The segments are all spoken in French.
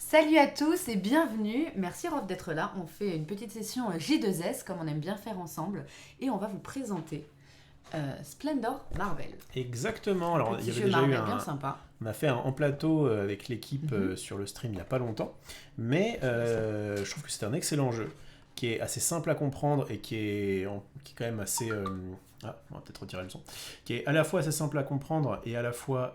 Salut à tous et bienvenue. Merci Rof d'être là. On fait une petite session J2S comme on aime bien faire ensemble et on va vous présenter Splendor Marvel. Exactement. Alors, il y Petit avait jeu déjà eu Marvel bien sympa. On a fait un en plateau avec l'équipe sur le stream il n'y a pas longtemps, mais je trouve que c'est un excellent jeu qui est assez simple à comprendre et qui est quand même assez. On va peut-être retirer le son. Qui est à la fois assez simple à comprendre et à la fois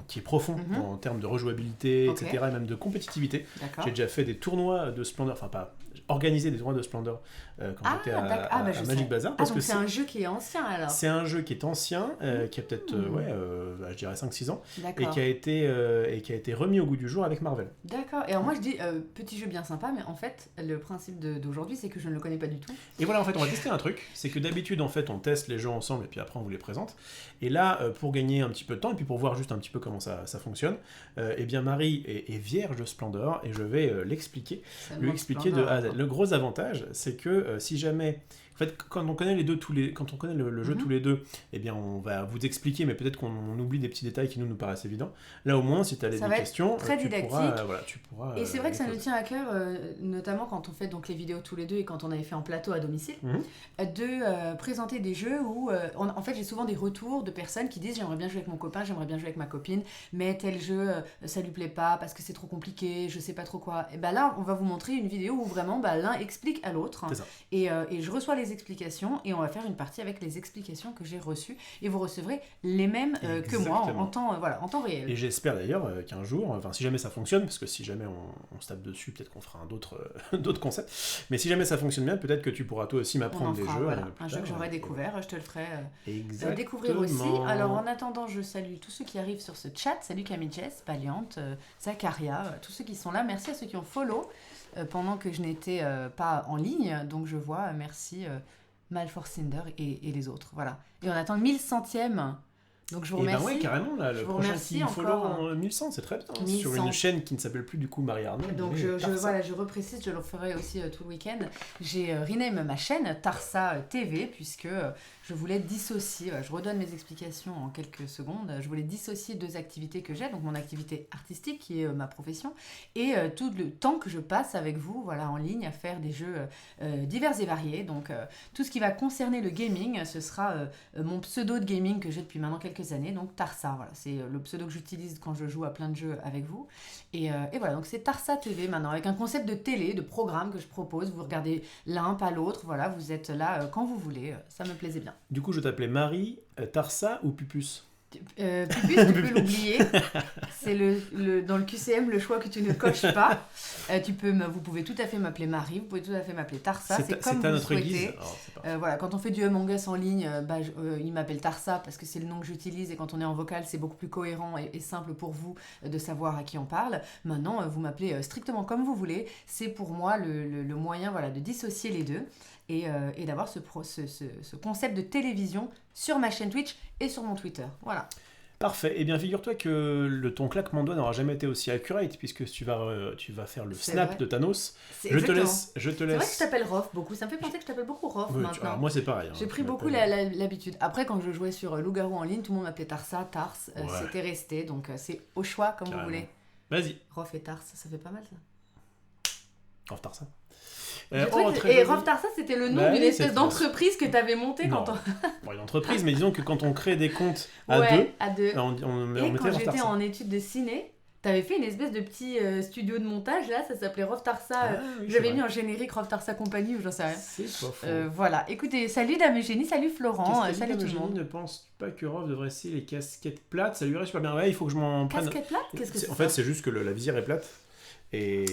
qui est profond en termes de rejouabilité, Ok. etc. et même de compétitivité. D'accord. J'ai déjà fait des tournois de Splendor, enfin pas organisé des tournois de Splendor quand j'étais d'accord. à Je Magic sais. Bazar. Parce donc que c'est un jeu qui est ancien alors. c'est un jeu qui est ancien, qui a peut-être, je dirais 5-6 ans, et D'accord. qui a été remis au goût du jour avec Marvel. D'accord. Et alors moi je dis petit jeu bien sympa, mais en fait le principe d'aujourd'hui c'est que je ne le connais pas du tout. Et voilà, en fait, on va tester un truc, c'est que d'habitude, en fait, on teste les jeux ensemble, et puis après, on vous les présente. Et là, pour gagner un petit peu de temps, et puis pour voir juste un petit peu comment ça fonctionne, eh bien, Marie est vierge de Splendor, et je vais l'expliquer, lui expliquer de A à Z. Le gros avantage, c'est que si jamais... En fait, quand on connaît quand on connaît le jeu tous les deux, eh bien, on va vous expliquer, mais peut-être qu'on oublie des petits détails qui nous paraissent évidents. Là, au moins, si tu as des questions, très didactique. Tu pourras. Et c'est vrai que ça nous tient à cœur, notamment quand on fait donc les vidéos tous les deux et quand on avait fait en plateau à domicile, de présenter des jeux où, en fait, j'ai souvent des retours de personnes qui disent j'aimerais bien jouer avec mon copain, j'aimerais bien jouer avec ma copine, mais tel jeu, ça lui plaît pas parce que c'est trop compliqué, je sais pas trop quoi. Et ben là, on va vous montrer une vidéo où vraiment l'un explique à l'autre. C'est ça. Et je reçois les explications et on va faire une partie avec les explications que j'ai reçues et vous recevrez les mêmes que moi en temps réel. Et j'espère d'ailleurs qu'un jour, enfin si jamais ça fonctionne, parce que si jamais on se tape dessus, peut-être qu'on fera d'autres concepts, mais si jamais ça fonctionne bien, peut-être que tu pourras toi aussi m'apprendre des jeux. Voilà, un jeu que j'aurais découvert, je te le ferai découvrir Exactement. aussi. Alors en attendant, je salue tous ceux qui arrivent sur ce chat. Salut Camille Jess, Valiant, Zacharia, tous ceux qui sont là. Merci à ceux qui ont follow pendant que je n'étais pas en ligne. Donc je vois, merci Malforcinder et les autres. Voilà. Et on attend le 1100e. Donc je vous remercie. Et ben ouais, carrément, là, le prochain qui follow en 1100, c'est très bien. 1100. Sur une chaîne qui ne s'appelle plus du coup Marie Arnaud. Donc je reprécise, je le ferai aussi tout le week-end. J'ai rename ma chaîne Tarsa TV puisque je voulais dissocier, je redonne mes explications en quelques secondes, je voulais dissocier deux activités que j'ai, donc mon activité artistique qui est ma profession et tout le temps que je passe avec vous voilà, en ligne à faire des jeux divers et variés. Donc tout ce qui va concerner le gaming, ce sera mon pseudo de gaming que j'ai depuis maintenant quelques années, donc Tarsa, voilà, c'est le pseudo que j'utilise quand je joue à plein de jeux avec vous. Et voilà, donc c'est Tarsa TV maintenant, avec un concept de télé, de programme que je propose. Vous regardez l'un, pas l'autre, voilà, vous êtes là quand vous voulez, ça me plaisait bien. Du coup, je t'appelais Marie, Tarsa ou Pupus Pupus, tu peux l'oublier. C'est dans le QCM le choix que tu ne coches pas. Vous pouvez tout à fait m'appeler Marie, vous pouvez tout à fait m'appeler Tarsa. C'est comme vous notre souhaitez. Guise. Voilà, quand on fait du Among Us en ligne, il m'appelle Tarsa parce que c'est le nom que j'utilise et quand on est en vocal, c'est beaucoup plus cohérent et simple pour vous de savoir à qui on parle. Maintenant, vous m'appelez strictement comme vous voulez. C'est pour moi le moyen voilà, de dissocier les deux. Et d'avoir ce concept de télévision sur ma chaîne Twitch et sur mon Twitter. Voilà. Parfait. Eh bien, figure-toi que ton claquement de doigts n'aura jamais été aussi accurate puisque tu vas faire le snap vrai. de Thanos. Je te laisse. C'est vrai que je t'appelle Rof beaucoup. Ça me fait penser que je t'appelle beaucoup Rof maintenant. Alors, moi, c'est pareil. J'ai pris beaucoup l'habitude. Après, quand je jouais sur Loup-Garou en ligne, tout le monde m'appelait Tarsa, Tars. C'était resté. Donc, c'est au choix comme vous voulez. Vas-y. Rof et Tars, ça fait pas mal ça. Rof Tarsa. Et Rof Tarsa, c'était le nom d'une espèce d'entreprise que tu avais montée quand on... Bon, une entreprise, mais disons que quand on crée des comptes à deux, on mettait quand j'étais en études de ciné, t'avais fait une espèce de petit studio de montage là, ça s'appelait Rof Tarsa. J'avais mis en générique Rof Tarsa Compagnie ou j'en sais rien. C'est pas faux. Voilà, écoutez, salut Dame Eugénie, salut Florent, salut tout le monde. Ne pense pas que Rof devrait essayer les casquettes plates, ça lui irait super bien. Ouais, il faut que je m'en prenne. Casquette plate ? Qu'est-ce que c'est ? En fait, c'est juste que la visière est plate. Et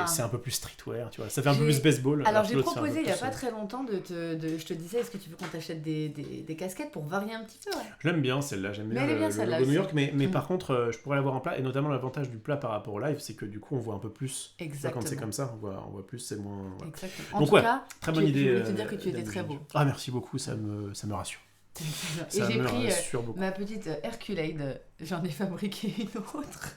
c'est un peu plus streetwear, tu vois. Ça fait un peu plus baseball. Alors j'ai proposé il n'y a pas très longtemps je te disais, est-ce que tu veux qu'on t'achète des casquettes pour varier un petit peu Je l'aime bien celle-là, j'aime bien le logo New York, mais par contre, je pourrais l'avoir en plat, et notamment l'avantage du plat par rapport au live, c'est que du coup on voit un peu plus. Exactement. Quand c'est comme ça, on voit plus, c'est moins... Voilà. Exactement. En tout cas, très bonne idée. Je voulais te dire que tu étais très beau. Ah merci beaucoup, ça me rassure. Et j'ai pris ma petite Herculade, j'en ai fabriqué une autre,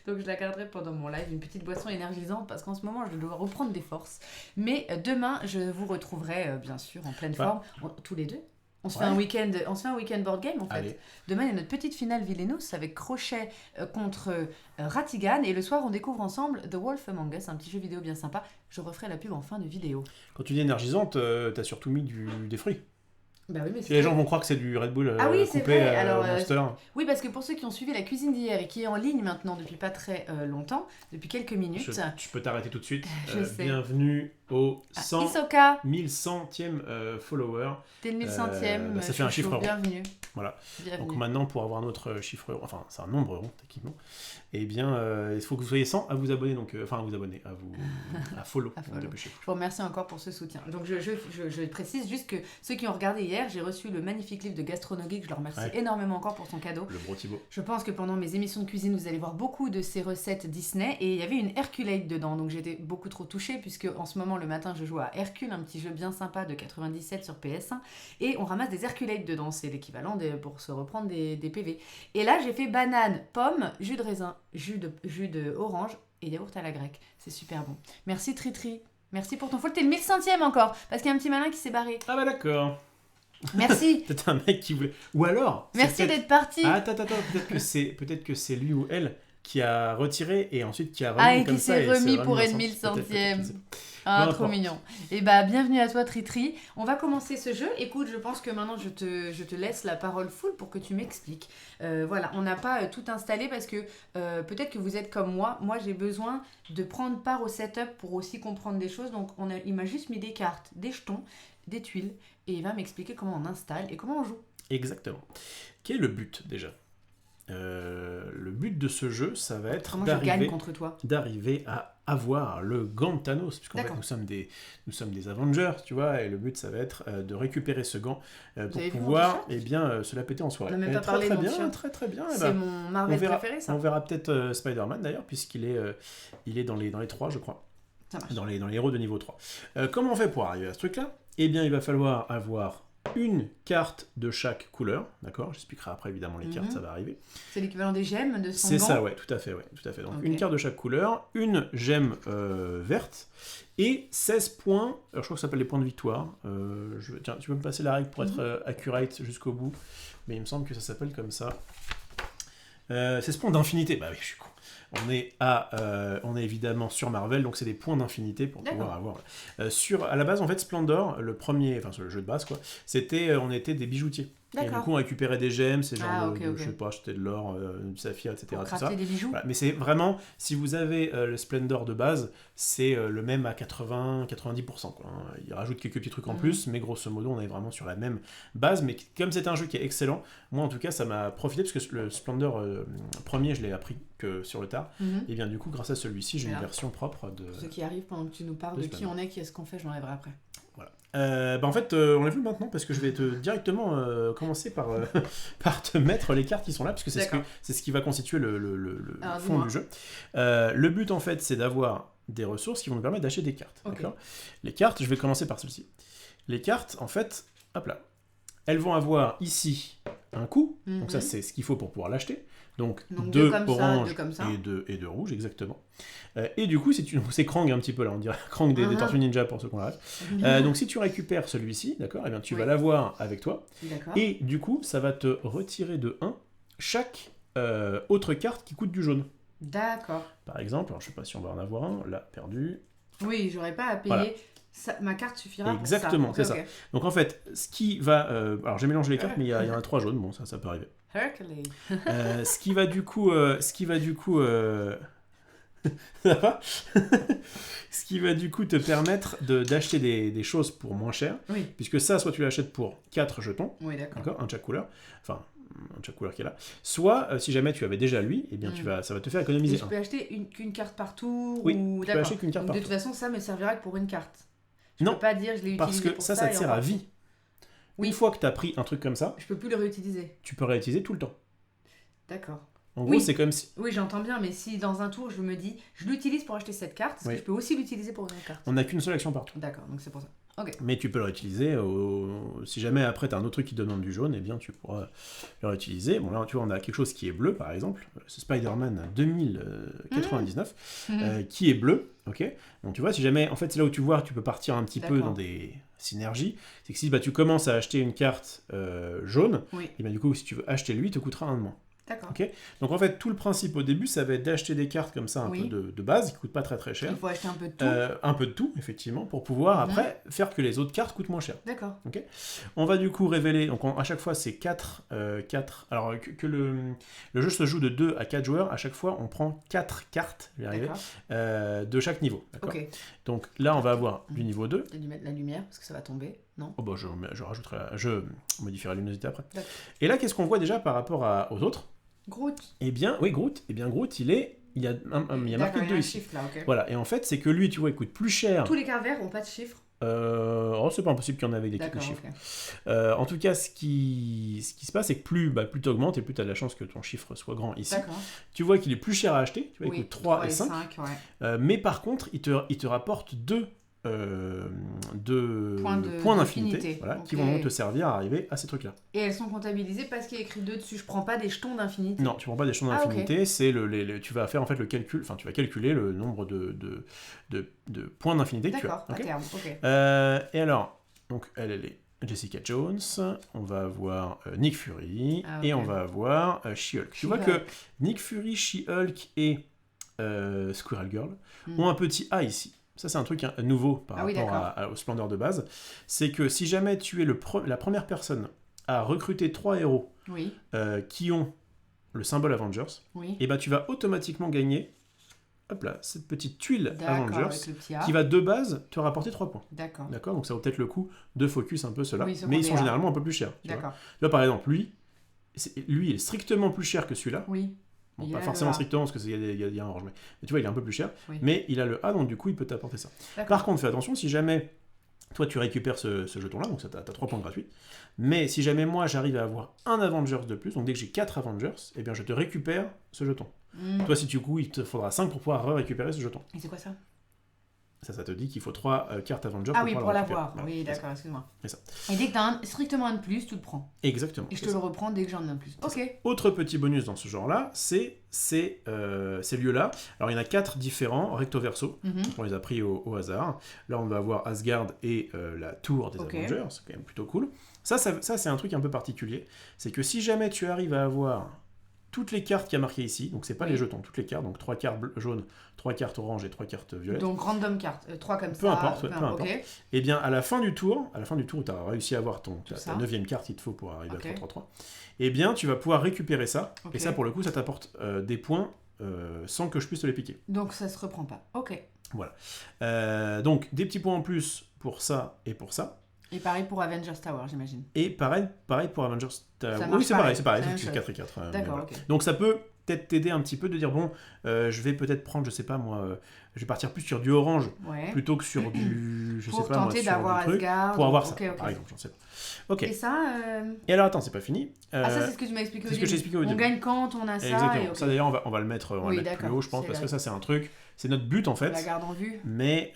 donc je la garderai pendant mon live, une petite boisson énergisante parce qu'en ce moment je dois reprendre des forces. Mais demain je vous retrouverai bien sûr en pleine forme, tous les deux. On se Ouais. fait un week-end board game en fait. Allez. Demain, il y a notre petite finale Villeneuve avec Crochet contre Ratigan. Et le soir, on découvre ensemble The Wolf Among Us, un petit jeu vidéo bien sympa. Je referai la pub en fin de vidéo. Quand tu dis énergisante, t'as surtout mis des fruits. Bah oui, mais Et les gens vont croire que c'est du Red Bull Ah oui, c'est coupé vrai. Alors, Monster. Oui, parce que pour ceux qui ont suivi la cuisine d'hier et qui est en ligne maintenant depuis pas très longtemps, depuis quelques minutes. Je peux t'arrêter tout de suite. Je sais. Bienvenue au 100 Isoka, 1100e follower. t'es le 1100e. Ça fait un chiffre rond. Bienvenue. Voilà. Bienvenue. Donc maintenant, pour avoir notre chiffre, enfin c'est un nombre rond techniquement, eh bien il faut que vous soyez 100 à vous abonner, donc à vous abonner, à follow. À follow. Dépêchez. Je vous remercie encore pour ce soutien. Donc je précise juste que ceux qui ont regardé hier, j'ai reçu le magnifique livre de Gastronogeek, je leur remercie énormément encore pour son cadeau. Le gros Thibaut. Je pense que pendant mes émissions de cuisine, vous allez voir beaucoup de ces recettes Disney et il y avait une Herculade dedans, donc j'étais beaucoup trop touchée puisque en ce moment le matin je joue à Hercule, un petit jeu bien sympa de 97 sur PS1 et on ramasse des Herculades dedans, c'est l'équivalent pour se reprendre des PV. Et là j'ai fait banane, pomme, jus de raisin, jus de orange et yaourt à la grecque. C'est super bon. Merci Tritri. Merci pour ton follow. T'es le 1100e encore, parce qu'il y a un petit malin qui s'est barré. Ah bah d'accord. Merci. Peut-être un mec qui voulait. Ou alors. Merci d'être parti. Ah, attends. Peut-être que c'est lui ou elle qui a retiré et ensuite qui a remis et comme qui ça. s'est remis pour être être 1100e. Ah, trop mignon. Et bah, bienvenue à toi, Tritri. On va commencer ce jeu. Écoute, je pense que maintenant, je te laisse la parole full pour que tu m'expliques. Voilà, on n'a pas tout installé parce que peut-être que vous êtes comme moi. Moi, j'ai besoin de prendre part au setup pour aussi comprendre des choses. Donc, il m'a juste mis des cartes, des jetons, des tuiles. Et il va m'expliquer comment on installe et comment on joue. Exactement. Quel est le but, déjà ? Le but de ce jeu, ça va être Comment je gagne contre toi ? d'arriver à avoir le gant de Thanos, puisqu'en fait nous sommes des Avengers, tu vois, et le but ça va être de récupérer ce gant pour pouvoir se la péter en soirée. On n'a même pas parlé de mon t-shirt. Très bien. C'est mon Marvel préféré, ça. On verra peut-être Spider-Man d'ailleurs, puisqu'il est dans les 3, je crois. Ça marche. Dans les héros de niveau 3. Comment on fait pour arriver à ce truc-là ? Eh bien, il va falloir avoir une carte de chaque couleur, d'accord ? J'expliquerai après évidemment les cartes, ça va arriver. C'est l'équivalent des gemmes de son C'est gant. ça, ouais, tout à fait. Donc une carte de chaque couleur, une gemme verte et 16 points. Alors je crois que ça s'appelle les points de victoire. Tiens, tu peux me passer la règle pour être accurate jusqu'au bout, mais il me semble que ça s'appelle comme ça. 16 points d'infinité. Bah oui, je suis con. On est évidemment sur Marvel, donc c'est des points d'infinité pour pouvoir avoir. À la base, en fait, Splendor, le jeu de base, quoi, on était des bijoutiers. Et du coup, on récupérait des gemmes, c'est genre, je sais pas, acheter de l'or, du saphir, etc. Pour crafter des bijoux. Voilà. Mais c'est vraiment, si vous avez le Splendor de base, c'est le même à 80-90%. Quoi, hein. Il rajoute quelques petits trucs en plus, mais grosso modo, on est vraiment sur la même base. Mais comme c'est un jeu qui est excellent, moi en tout cas, ça m'a profité, parce que le Splendor premier, je l'ai appris que sur le tard. Et bien du coup, grâce à celui-ci, j'ai une version propre de... Ceux qui arrivent pendant que tu nous parles de qui on est, qui est-ce qu'on fait, je l'enlèverai après. Voilà. En fait, on l'a vu maintenant parce que je vais directement commencer par te mettre les cartes qui sont là, parce que c'est ce qui va constituer le fond du jeu. Le but, en fait, c'est d'avoir des ressources qui vont nous permettre d'acheter des cartes. Okay. D'accord ? Les cartes, je vais commencer par celle-ci. Les cartes, en fait, hop là, elles vont avoir ici un coût, donc ça c'est ce qu'il faut pour pouvoir l'acheter. Donc 2 oranges et 2 rouges, exactement. Et du coup, c'est Krang un petit peu là, on dirait Krang des Tortues Ninja pour ceux qu'on l'arrête. Donc si tu récupères celui-ci, d'accord, eh bien tu vas l'avoir avec toi. Et du coup, ça va te retirer de 1 chaque autre carte qui coûte du jaune. D'accord. Par exemple, alors, je sais pas si on va en avoir un, là, perdu. Oui, j'aurais pas à payer. Voilà. Ma carte suffira exactement, pour ça. Exactement, c'est ça. Donc en fait, ce qui va... alors j'ai mélangé les cartes, mais il y en a 3 jaunes, bon ça peut arriver. Hercules. Ce qui va du coup... Ça va Ce qui va du coup te permettre d'acheter des choses pour moins cher, puisque ça, soit tu l'achètes pour 4 jetons, d'accord, un de chaque couleur, enfin, un de chaque couleur qui est là, soit, si jamais tu avais déjà lui, eh bien ça va te faire économiser. Et je peux acheter qu'une carte par tour Oui, ou... tu peux acheter qu'une carte par tour. De toute façon, ça me servira que pour une carte. Je non, peux pas dire je l'ai utilisé parce que pour ça te sert à vie. Une fois que tu as pris un truc comme ça, je peux plus le réutiliser. Tu peux réutiliser tout le temps. D'accord. En gros, Oui. c'est comme si... Oui, j'entends bien, mais si dans un tour, je me dis, je l'utilise pour acheter cette carte, est-ce que Oui. je peux aussi l'utiliser pour une autre carte? On n'a qu'une seule action par tour. D'accord, donc c'est pour ça. Ok. Mais tu peux le réutiliser, si jamais après tu as un autre truc qui te demande du jaune, eh bien tu pourras le réutiliser. Bon là tu vois on a quelque chose qui est bleu par exemple, c'est Spider-Man 2099, qui est bleu, ok. Donc tu vois si jamais, en fait c'est là où tu vois tu peux partir un petit peu D'accord. dans des synergies, c'est que si tu commences à acheter une carte jaune, Oui, et bien du coup si tu veux acheter lui, il te coûtera un de moins. d'accord. Ok. Donc en fait tout le principe au début ça va être d'acheter des cartes comme ça un Oui. peu de base, qui coûtent pas très très cher. Il faut acheter un peu de tout. Un peu de tout, effectivement, pour pouvoir après faire que les autres cartes coûtent moins cher. D'accord. On va du coup révéler, donc à chaque fois c'est 4, alors que le jeu se joue de 2 à 4 joueurs, à chaque fois on prend 4 cartes, je vais y arriver, D'accord. de chaque niveau. D'accord. Ok. Donc là on va avoir du niveau 2. Je vais lui mettre la lumière parce que ça va tomber, non? Oh bah je rajouterai, je modifierai la luminosité après. D'accord. Et là qu'est-ce qu'on voit déjà par rapport aux autres? Groot. Eh bien, oui, Groot, il y a marqué 2 ici. Chiffre là, ok. Voilà, et en fait c'est que lui tu vois il coûte plus cher. Tous les cartes verts ont pas de chiffre. C'est pas impossible qu'il y en ait avec des D'accord, chiffres. ok. En tout cas, ce qui se passe, c'est que plus tu augmentes et plus tu as de la chance que ton chiffre soit grand ici. D'accord. Tu vois qu'il est plus cher à acheter, tu vois, Oui, il coûte 3 et 5. ouais. Mais par contre, il te rapporte deux Points d'infinité, voilà, ok. qui vont donc te servir à arriver à ces trucs-là. Et elles sont comptabilisées parce qu'il y a écrit 2 dessus. Je prends pas des jetons d'infinité. Non, tu prends pas des jetons Ah, d'infinité, c'est tu vas faire en fait le calcul, enfin tu vas calculer le nombre de points d'infinité que tu as. D'accord, à Ok. terme, ok. Et alors, donc elle est Jessica Jones, on va avoir Nick Fury, Ah, et ok. on va avoir She-Hulk. Tu vois que Nick Fury, She-Hulk et Squirrel Girl ont un petit A ici. Ça, c'est un truc nouveau par rapport au Splendor de base. C'est que si jamais tu es la première personne à recruter 3 héros Oui, qui ont le symbole Avengers, oui. et ben tu vas automatiquement gagner hop là, cette petite tuile D'accord, Avengers avec le petit A. qui va de base te rapporter 3 points. D'accord. D'accord, donc ça vaut peut-être le coup de focus un peu cela. Oui, mais ils sont secondaire. généralement un peu plus chers. Tu vois. D'accord. Là, par exemple, lui, il est strictement plus cher que celui-là. Oui. Bon, Il pas a forcément le A. strictement, parce qu'il y a un range. Mais tu vois, il est un peu plus cher. Oui. Mais il a le A, donc du coup, il peut t'apporter ça. D'accord. Par contre, fais attention, si jamais toi, tu récupères ce jeton-là, donc ça t'as 3 points gratuits. Mais si jamais moi, j'arrive à avoir un Avengers de plus, donc dès que j'ai 4 Avengers, eh bien, je te récupère ce jeton. Toi, si du coup, il te faudra 5 pour pouvoir récupérer ce jeton. Et c'est quoi ça? Ça te dit qu'il faut 3 cartes Avengers Ah pour oui, pouvoir pour le récupérer. l'avoir. Voilà, Oui, c'est ça. d'accord, excuse-moi. C'est ça. Et dès que t'as strictement un de plus, tu le prends. Exactement. Et je c'est te ça. le reprends dès que j'en ai un de plus. Ok. Autre petit bonus dans ce genre-là, c'est ces lieux-là. Alors il y en a 4 différents, recto verso. On les a pris au hasard. Là on va avoir Asgard et la tour des Avengers, c'est quand même plutôt cool. Ça c'est un truc un peu particulier. C'est que si jamais tu arrives à avoir toutes les cartes qu'il y a marquées ici, donc c'est pas les jetons, toutes les cartes, donc 3 cartes jaunes, 3 cartes oranges et 3 cartes violettes. Donc random carte, 3 comme peu ça. Importe, peu importe. Ok. Et bien à la fin du tour où tu as réussi à avoir ta 9e carte qu'il te faut pour arriver à 3-3-3, et bien tu vas pouvoir récupérer ça, et ça pour le coup ça t'apporte des points sans que je puisse te les piquer. Donc ça se reprend pas. Ok. Voilà. Donc des petits points en plus pour ça et pour ça. Et pareil pour Avengers Tower, j'imagine. Et pareil pour Avengers Tower. Ça Oui, marche c'est pareil, pareil. c'est 4 et 4. D'accord, voilà. ok. Donc ça peut peut-être t'aider un petit peu de dire bon, je vais peut-être prendre, je sais pas moi, je vais partir plus sur du orange plutôt que sur du, je sais pas moi, tenter sur d'avoir du truc, Asgard. pour avoir ça, Ok. par exemple, j'en sais pas. Ok. Et ça. Et alors attends, c'est pas fini. Ah ça c'est ce que tu m'as expliqué au début. C'est ce que j'ai expliqué au début. On gagne quand on a ça. Exactement. Et Ça d'ailleurs on va le mettre, plus haut, je pense, parce que ça c'est un truc, c'est notre but en fait. On la garde en vue. Mais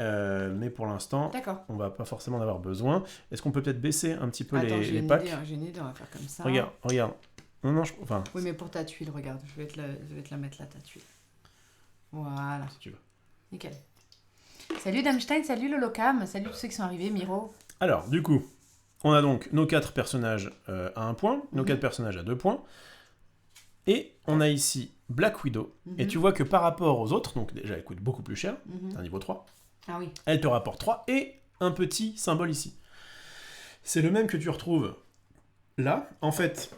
pour l'instant, on va pas forcément en avoir besoin. Est-ce qu'on peut peut-être baisser un petit peu les packs? J'ai une idée, on va faire comme ça. Regarde. Non, enfin. Oui, mais pour ta tuile, regarde, je vais te la mettre là, ta tuile. Voilà. Si tu veux. Nickel. Salut Damstein, salut Lolocam, salut tous ceux qui sont arrivés, Miro. Alors, du coup, on a donc nos 4 personnages à 1 point, nos 4 personnages à 2 points. Et on a ici Black Widow. Et tu vois que par rapport aux autres, donc déjà elle coûte beaucoup plus cher, c'est un niveau 3. Ah oui. Elle te rapporte 3 et un petit symbole ici. C'est le même que tu retrouves là. En fait,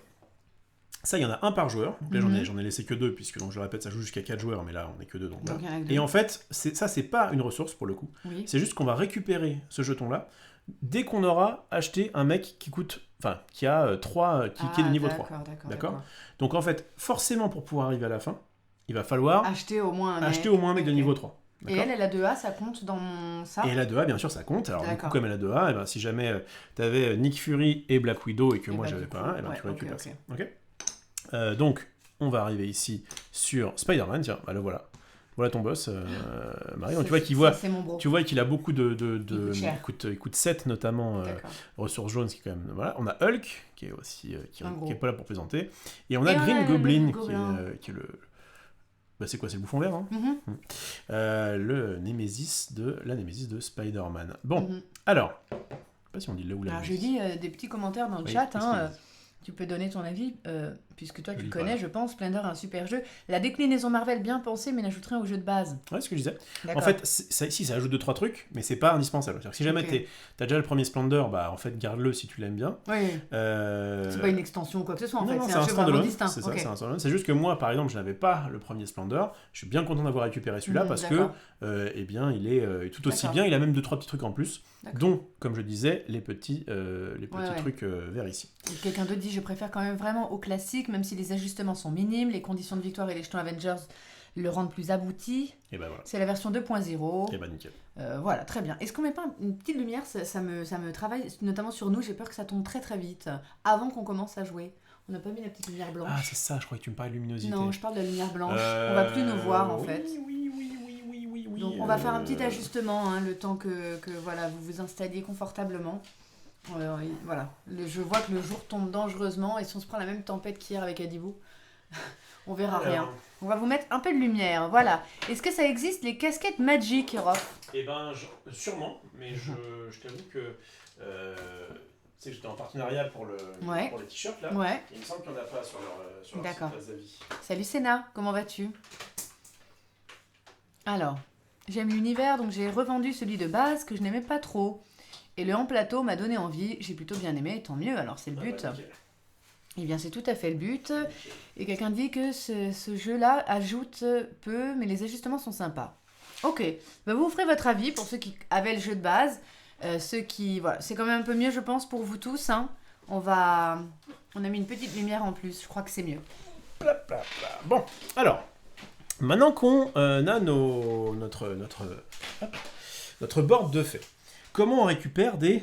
ça, il y en a un par joueur. Donc là, j'en ai laissé que 2, puisque donc, je le répète, ça joue jusqu'à 4 joueurs, mais là, on n'est que 2. Donc, voilà. Et en fait, ça, c'est pas une ressource pour le coup. Oui. C'est juste qu'on va récupérer ce jeton-là dès qu'on aura acheté un mec qui a 3, qui est de niveau 3. D'accord. Donc en fait, forcément, pour pouvoir arriver à la fin, il va falloir acheter au moins un mec de niveau 3. Et elle a 2A, ça compte dans ça? Et elle a 2A, bien sûr, ça compte. Alors, du coup, comme elle a 2A, et ben, si jamais tu avais Nick Fury et Black Widow et que moi, j'avais pas un, et ben, tu récupères ça. Ok. Donc, on va arriver ici sur Spider-Man. Tiens, bah le voilà. Voilà ton boss, Marie. Donc, tu vois qu'il a beaucoup il coûte 7 notamment, ressources jaunes, qui est quand même... Voilà. On a Hulk, qui est aussi qui est pas là pour plaisanter. Et on a Green Goblin, qui est le... Bah, c'est quoi, c'est le bouffon vert, hein le Némésis de Spider-Man. Bon, alors, je sais pas si on dit là ou là. Alors, je dis des petits commentaires dans le chat, tu peux donner ton avis, puisque toi tu connais, je pense, Splendor est un super jeu. La déclinaison Marvel bien pensée, mais n'ajouterait rien au jeu de base. Ouais, c'est ce que je disais. En fait, ça ajoute 2-3 trucs, mais c'est pas indispensable. C'est-à-dire que si jamais t'as déjà le premier Splendor, bah en fait, garde-le si tu l'aimes bien. Oui. C'est pas une extension ou quoi que ce soit, en fait. C'est un jeu vraiment distinct. C'est ça, c'est un standalone. C'est juste que moi, par exemple, je n'avais pas le premier Splendor. Je suis bien content d'avoir récupéré celui-là parce que, eh bien, il est tout aussi bien. Il a même 2-3 petits trucs en plus, dont, comme je disais, les petits trucs verts ici. Quelqu'un d'autre dit, je préfère quand même vraiment au classique, même si les ajustements sont minimes, les conditions de victoire et les jetons Avengers le rendent plus abouti. Et ben voilà. C'est la version 2.0. Et ben nickel. Voilà, très bien. Est-ce qu'on met pas une petite lumière, ça me travaille, notamment sur nous, j'ai peur que ça tombe très très vite, avant qu'on commence à jouer. On n'a pas mis la petite lumière blanche. Ah, c'est ça, je croyais que tu me parlais de luminosité. Non, je parle de la lumière blanche. On va plus nous voir, en fait. Oui. Donc, on va faire un petit ajustement, le temps que voilà, vous vous installiez confortablement. Voilà. Je vois que le jour tombe dangereusement, et si on se prend la même tempête qu'hier avec Adibou, on verra rien. On va vous mettre un peu de lumière, voilà. Est-ce que ça existe, les casquettes Magic, Rof ? Eh ben, sûrement, mais je t'avoue que... tu sais, j'étais en partenariat pour les t-shirts, là. Ouais. Il me semble qu'il n'y en a pas sur leur site Vazavi. Salut Sénat, comment vas-tu ? Alors, j'aime l'univers, donc j'ai revendu celui de base que je n'aimais pas trop. Et le en plateau m'a donné envie, j'ai plutôt bien aimé, tant mieux, alors c'est le but. Eh bien, c'est tout à fait le but. Et quelqu'un dit que ce jeu-là ajoute peu, mais les ajustements sont sympas. Ok, bah, vous ferez votre avis pour ceux qui avaient le jeu de base. Ceux qui... Voilà, c'est quand même un peu mieux, je pense, pour vous tous. Hein. On a mis une petite lumière en plus, je crois que c'est mieux. Bon, alors, maintenant qu'on a notre board de fait, comment on récupère des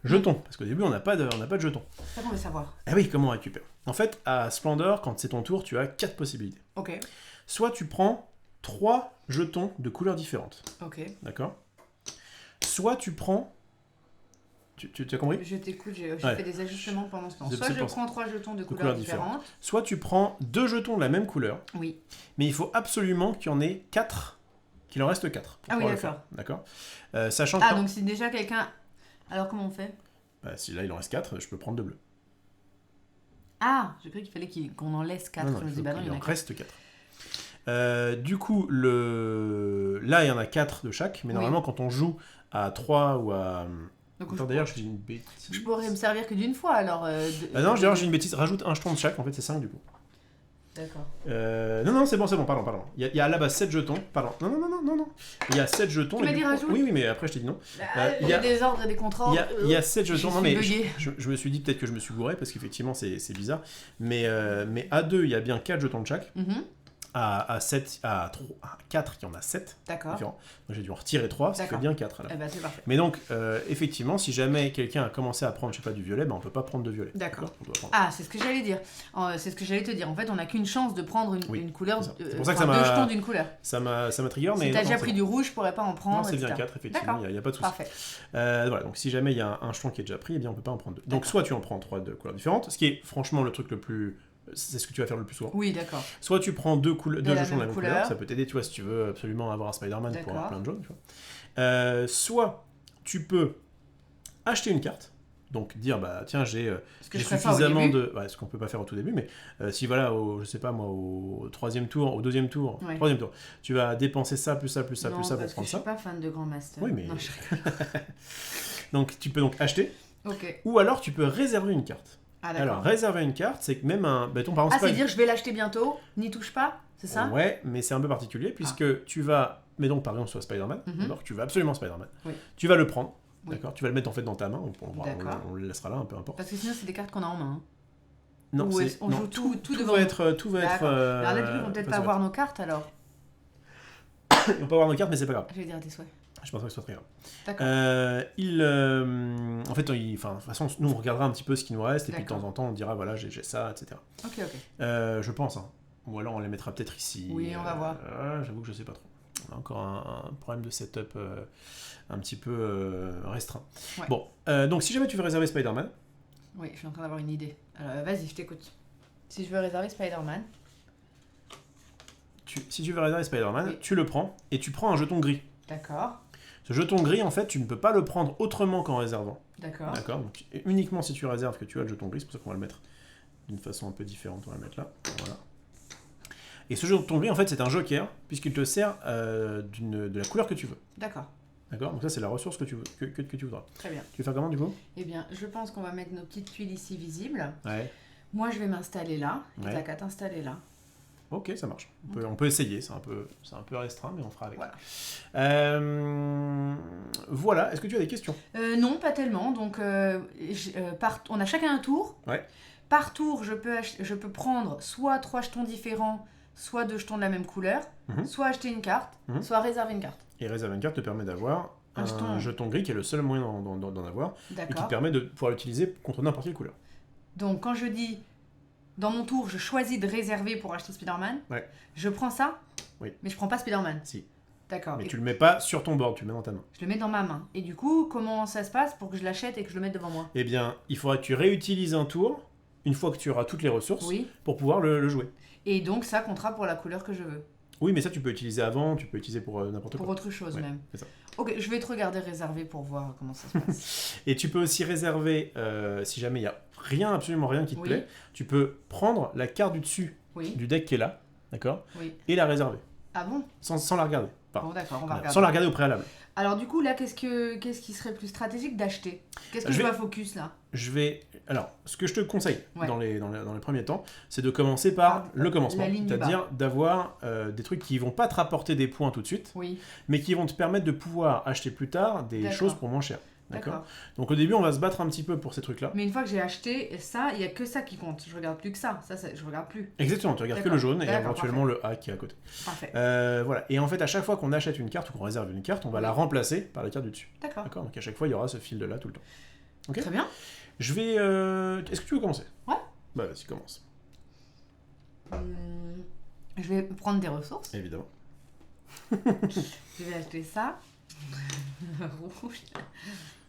jetons? Parce qu'au début, on n'a pas de jetons. Ça, on veut savoir. Ah oui, comment on récupère? En fait, à Splendor, quand c'est ton tour, tu as 4 possibilités. Ok. Soit tu prends 3 jetons de couleurs différentes. Ok. D'accord? Soit tu prends... Tu as compris? Je t'écoute, j'ai fait des ajustements pendant ce temps. Soit je prends 3 jetons de couleurs différentes. Soit tu prends 2 jetons de la même couleur. Oui. Mais il faut absolument qu'il y en ait 4, qu'il en reste 4. Ah oui, d'accord. D'accord. Sachant que... donc si déjà quelqu'un... Alors comment on fait? Bah, si là il en reste 4, je peux prendre 2 bleus. Ah, j'ai cru qu'il fallait qu'on en laisse 4. Non, il en reste 4. Du coup, là il y en a 4 de chaque, mais normalement quand on joue à 3 ou à... Donc, attends, d'ailleurs, je dis une bêtise. Je pourrais me servir que d'une fois, alors... non, d'ailleurs, j'ai une bêtise. Rajoute un jeton de chaque, en fait, c'est 5 du coup. D'accord. Non, c'est bon, pardon. Il y a à la base 7 jetons. Pardon. Non. Il y a 7 jetons. Tu m'as dit rajoute ? Oui, mais après, je t'ai dit non. Il y a des ordres et des contrats. Il y a 7 jetons. Non, mais bugué. je me suis dit peut-être que je me suis gouré, parce qu'effectivement, c'est bizarre. Mais à 2, il y a bien 4 jetons de chaque. À 4, il y en a 7 différents. Donc j'ai dû en retirer 3, ça fait bien 4. Eh ben, c'est parfait. Mais donc, effectivement, si jamais quelqu'un a commencé à prendre, je sais pas, du violet, ben on peut pas prendre de violet. D'accord. Ah, c'est ce que j'allais dire. C'est ce que j'allais te dire. En fait, on n'a qu'une chance de prendre une couleur, c'est pour ça que ça m'a... 2 jetons d'une couleur. Ça m'a trigger, mais... Si t'as déjà pris du rouge, je pourrais pas en prendre. Non, c'est bien 4, effectivement, il n'y a pas de souci. Parfait. Voilà, donc si jamais il y a un jeton qui est déjà pris, eh bien on peut pas en prendre 2. Donc soit tu en prends 3 de couleurs différentes, ce qui est franchement le truc le plus... C'est ce que tu vas faire le plus souvent. Oui, d'accord. Soit tu prends 2 jetons de la même couleur, ça peut t'aider, tu vois, si tu veux absolument avoir un Spider-Man pour avoir plein de jaunes, tu vois. Soit tu peux acheter une carte, donc dire, bah tiens, j'ai suffisamment de... ce qu'on peut pas faire au tout début, mais si voilà, je sais pas moi, au deuxième tour, tu vas dépenser ça, plus ça pour prendre ça. Je suis pas fan de Grand Master. Oui, mais... Non, donc tu peux donc acheter, ou alors tu peux réserver une carte. Ah, alors, réserver une carte, c'est que même un... Bâton, par exemple, c'est dire je vais l'acheter bientôt, n'y touche pas, c'est ça? Ouais, mais c'est un peu particulier, puisque tu vas... Mais donc, par exemple, sur Spider-Man, tu vas absolument Spider-Man. Oui. Tu vas le prendre, d'accord? Tu vas le mettre en fait dans ta main, on le laissera là, un peu importe. Parce que sinon, c'est des cartes qu'on a en main. Non, on joue tout devant. Tout va être... Alors là, du coup, on va peut-être pas avoir nos cartes, alors. On peut avoir nos cartes, mais c'est pas grave. Je vais dire tes souhaits. Je pense pas que ce soit très grave. D'accord. En fait, de toute façon, nous on regardera un petit peu ce qui nous reste et puis de D'accord. temps en temps on dira voilà, j'ai ça, etc. Ok, ok. Je pense, hein. Ou alors on les mettra peut-être ici. Oui, on va voir. J'avoue que je sais pas trop. On a encore un problème de setup un petit peu restreint. Ouais. Bon, donc si jamais tu veux réserver Spider-Man, Oui, je suis en train d'avoir une idée. Alors, vas-y, je t'écoute. Si je veux réserver Spider-Man, si tu veux réserver Spider-Man, oui. tu le prends et tu prends un jeton gris. D'accord. Ce jeton gris, en fait, tu ne peux pas le prendre autrement qu'en réservant. D'accord. D'accord. Donc, uniquement si tu réserves que tu as le jeton gris, c'est pour ça qu'on va le mettre d'une façon un peu différente. On va le mettre là. Voilà. Et ce jeton gris, en fait, c'est un joker, puisqu'il te sert de la couleur que tu veux. D'accord. D'accord. Donc ça, c'est la ressource que tu voudras. Très bien. Tu veux faire comment, du coup? Eh bien, je pense qu'on va mettre nos petites tuiles ici visibles. Ouais. Moi, je vais m'installer là. Et Ouais. t'as qu'à t'installer là. Ok, ça marche. On peut essayer, c'est un peu restreint, mais on fera avec. Voilà. Voilà, est-ce que tu as des questions? Non, pas tellement. Donc, on a chacun un tour. Ouais. Par tour, je peux prendre soit 3 jetons différents, soit 2 jetons de la même couleur, soit acheter une carte, soit réserver une carte. Et réserver une carte te permet d'avoir un jeton. jeton gris qui est le seul moyen d'en avoir, et qui D'accord. te permet de pouvoir l'utiliser contre n'importe quelle couleur. Donc, quand je dis dans mon tour, je choisis de réserver pour acheter Spider-Man, Ouais. je prends ça, Oui. mais je prends pas Spider-Man. Si. D'accord. Mais Et tu le mets pas sur ton board, tu le mets dans ta main. je le mets dans ma main. Et du coup, comment ça se passe pour que je l'achète et que je le mette devant moi? Eh bien, il faudra que tu réutilises un tour, une fois que tu auras toutes les ressources, Oui. pour pouvoir le jouer. Et donc, ça comptera pour la couleur que je veux. Oui, mais ça, tu peux utiliser avant, tu peux utiliser pour n'importe Pour quoi. autre chose Ouais, même. c'est ça. Ok, je vais te regarder réserver pour voir comment ça se passe. Et tu peux aussi réserver, si jamais il n'y a absolument rien qui te Oui. plaît, tu peux prendre la carte du dessus Oui, du deck qui est là, d'accord, oui. et la réserver, Ah bon? sans la regarder. Enfin, Bon, d'accord, on va regarder. sans la regarder au préalable. Alors, du coup, là, qu'est-ce qui serait plus stratégique d'acheter? Qu'est-ce que Je je vais- dois focus là? Alors, ce que je te conseille Ouais. dans les premiers temps, c'est de commencer par le commencement. la ligne du bas. C'est-à-dire d'avoir des trucs qui vont pas te rapporter des points tout de suite, Oui, mais qui vont te permettre de pouvoir acheter plus tard des D'accord. choses pour moins cher. D'accord. d'accord. Donc au début, on va se battre un petit peu pour ces trucs-là. Mais une fois que j'ai acheté ça, il n'y a que ça qui compte. Je regarde plus que ça. Je regarde plus. Exactement, tu regardes que D'accord. le jaune et D'accord, éventuellement le A qui est à côté. Parfait. Voilà. Et en fait, à chaque fois qu'on achète une carte ou qu'on réserve une carte, on va la remplacer par la carte du dessus. D'accord. D'accord. Donc à chaque fois, il y aura ce fil de là tout le temps. Ok. Très bien. Je vais. Est-ce que tu veux commencer? Ouais. Bah vas-y, commence. Je vais prendre des ressources. Évidemment. Je vais acheter ça. Rouge.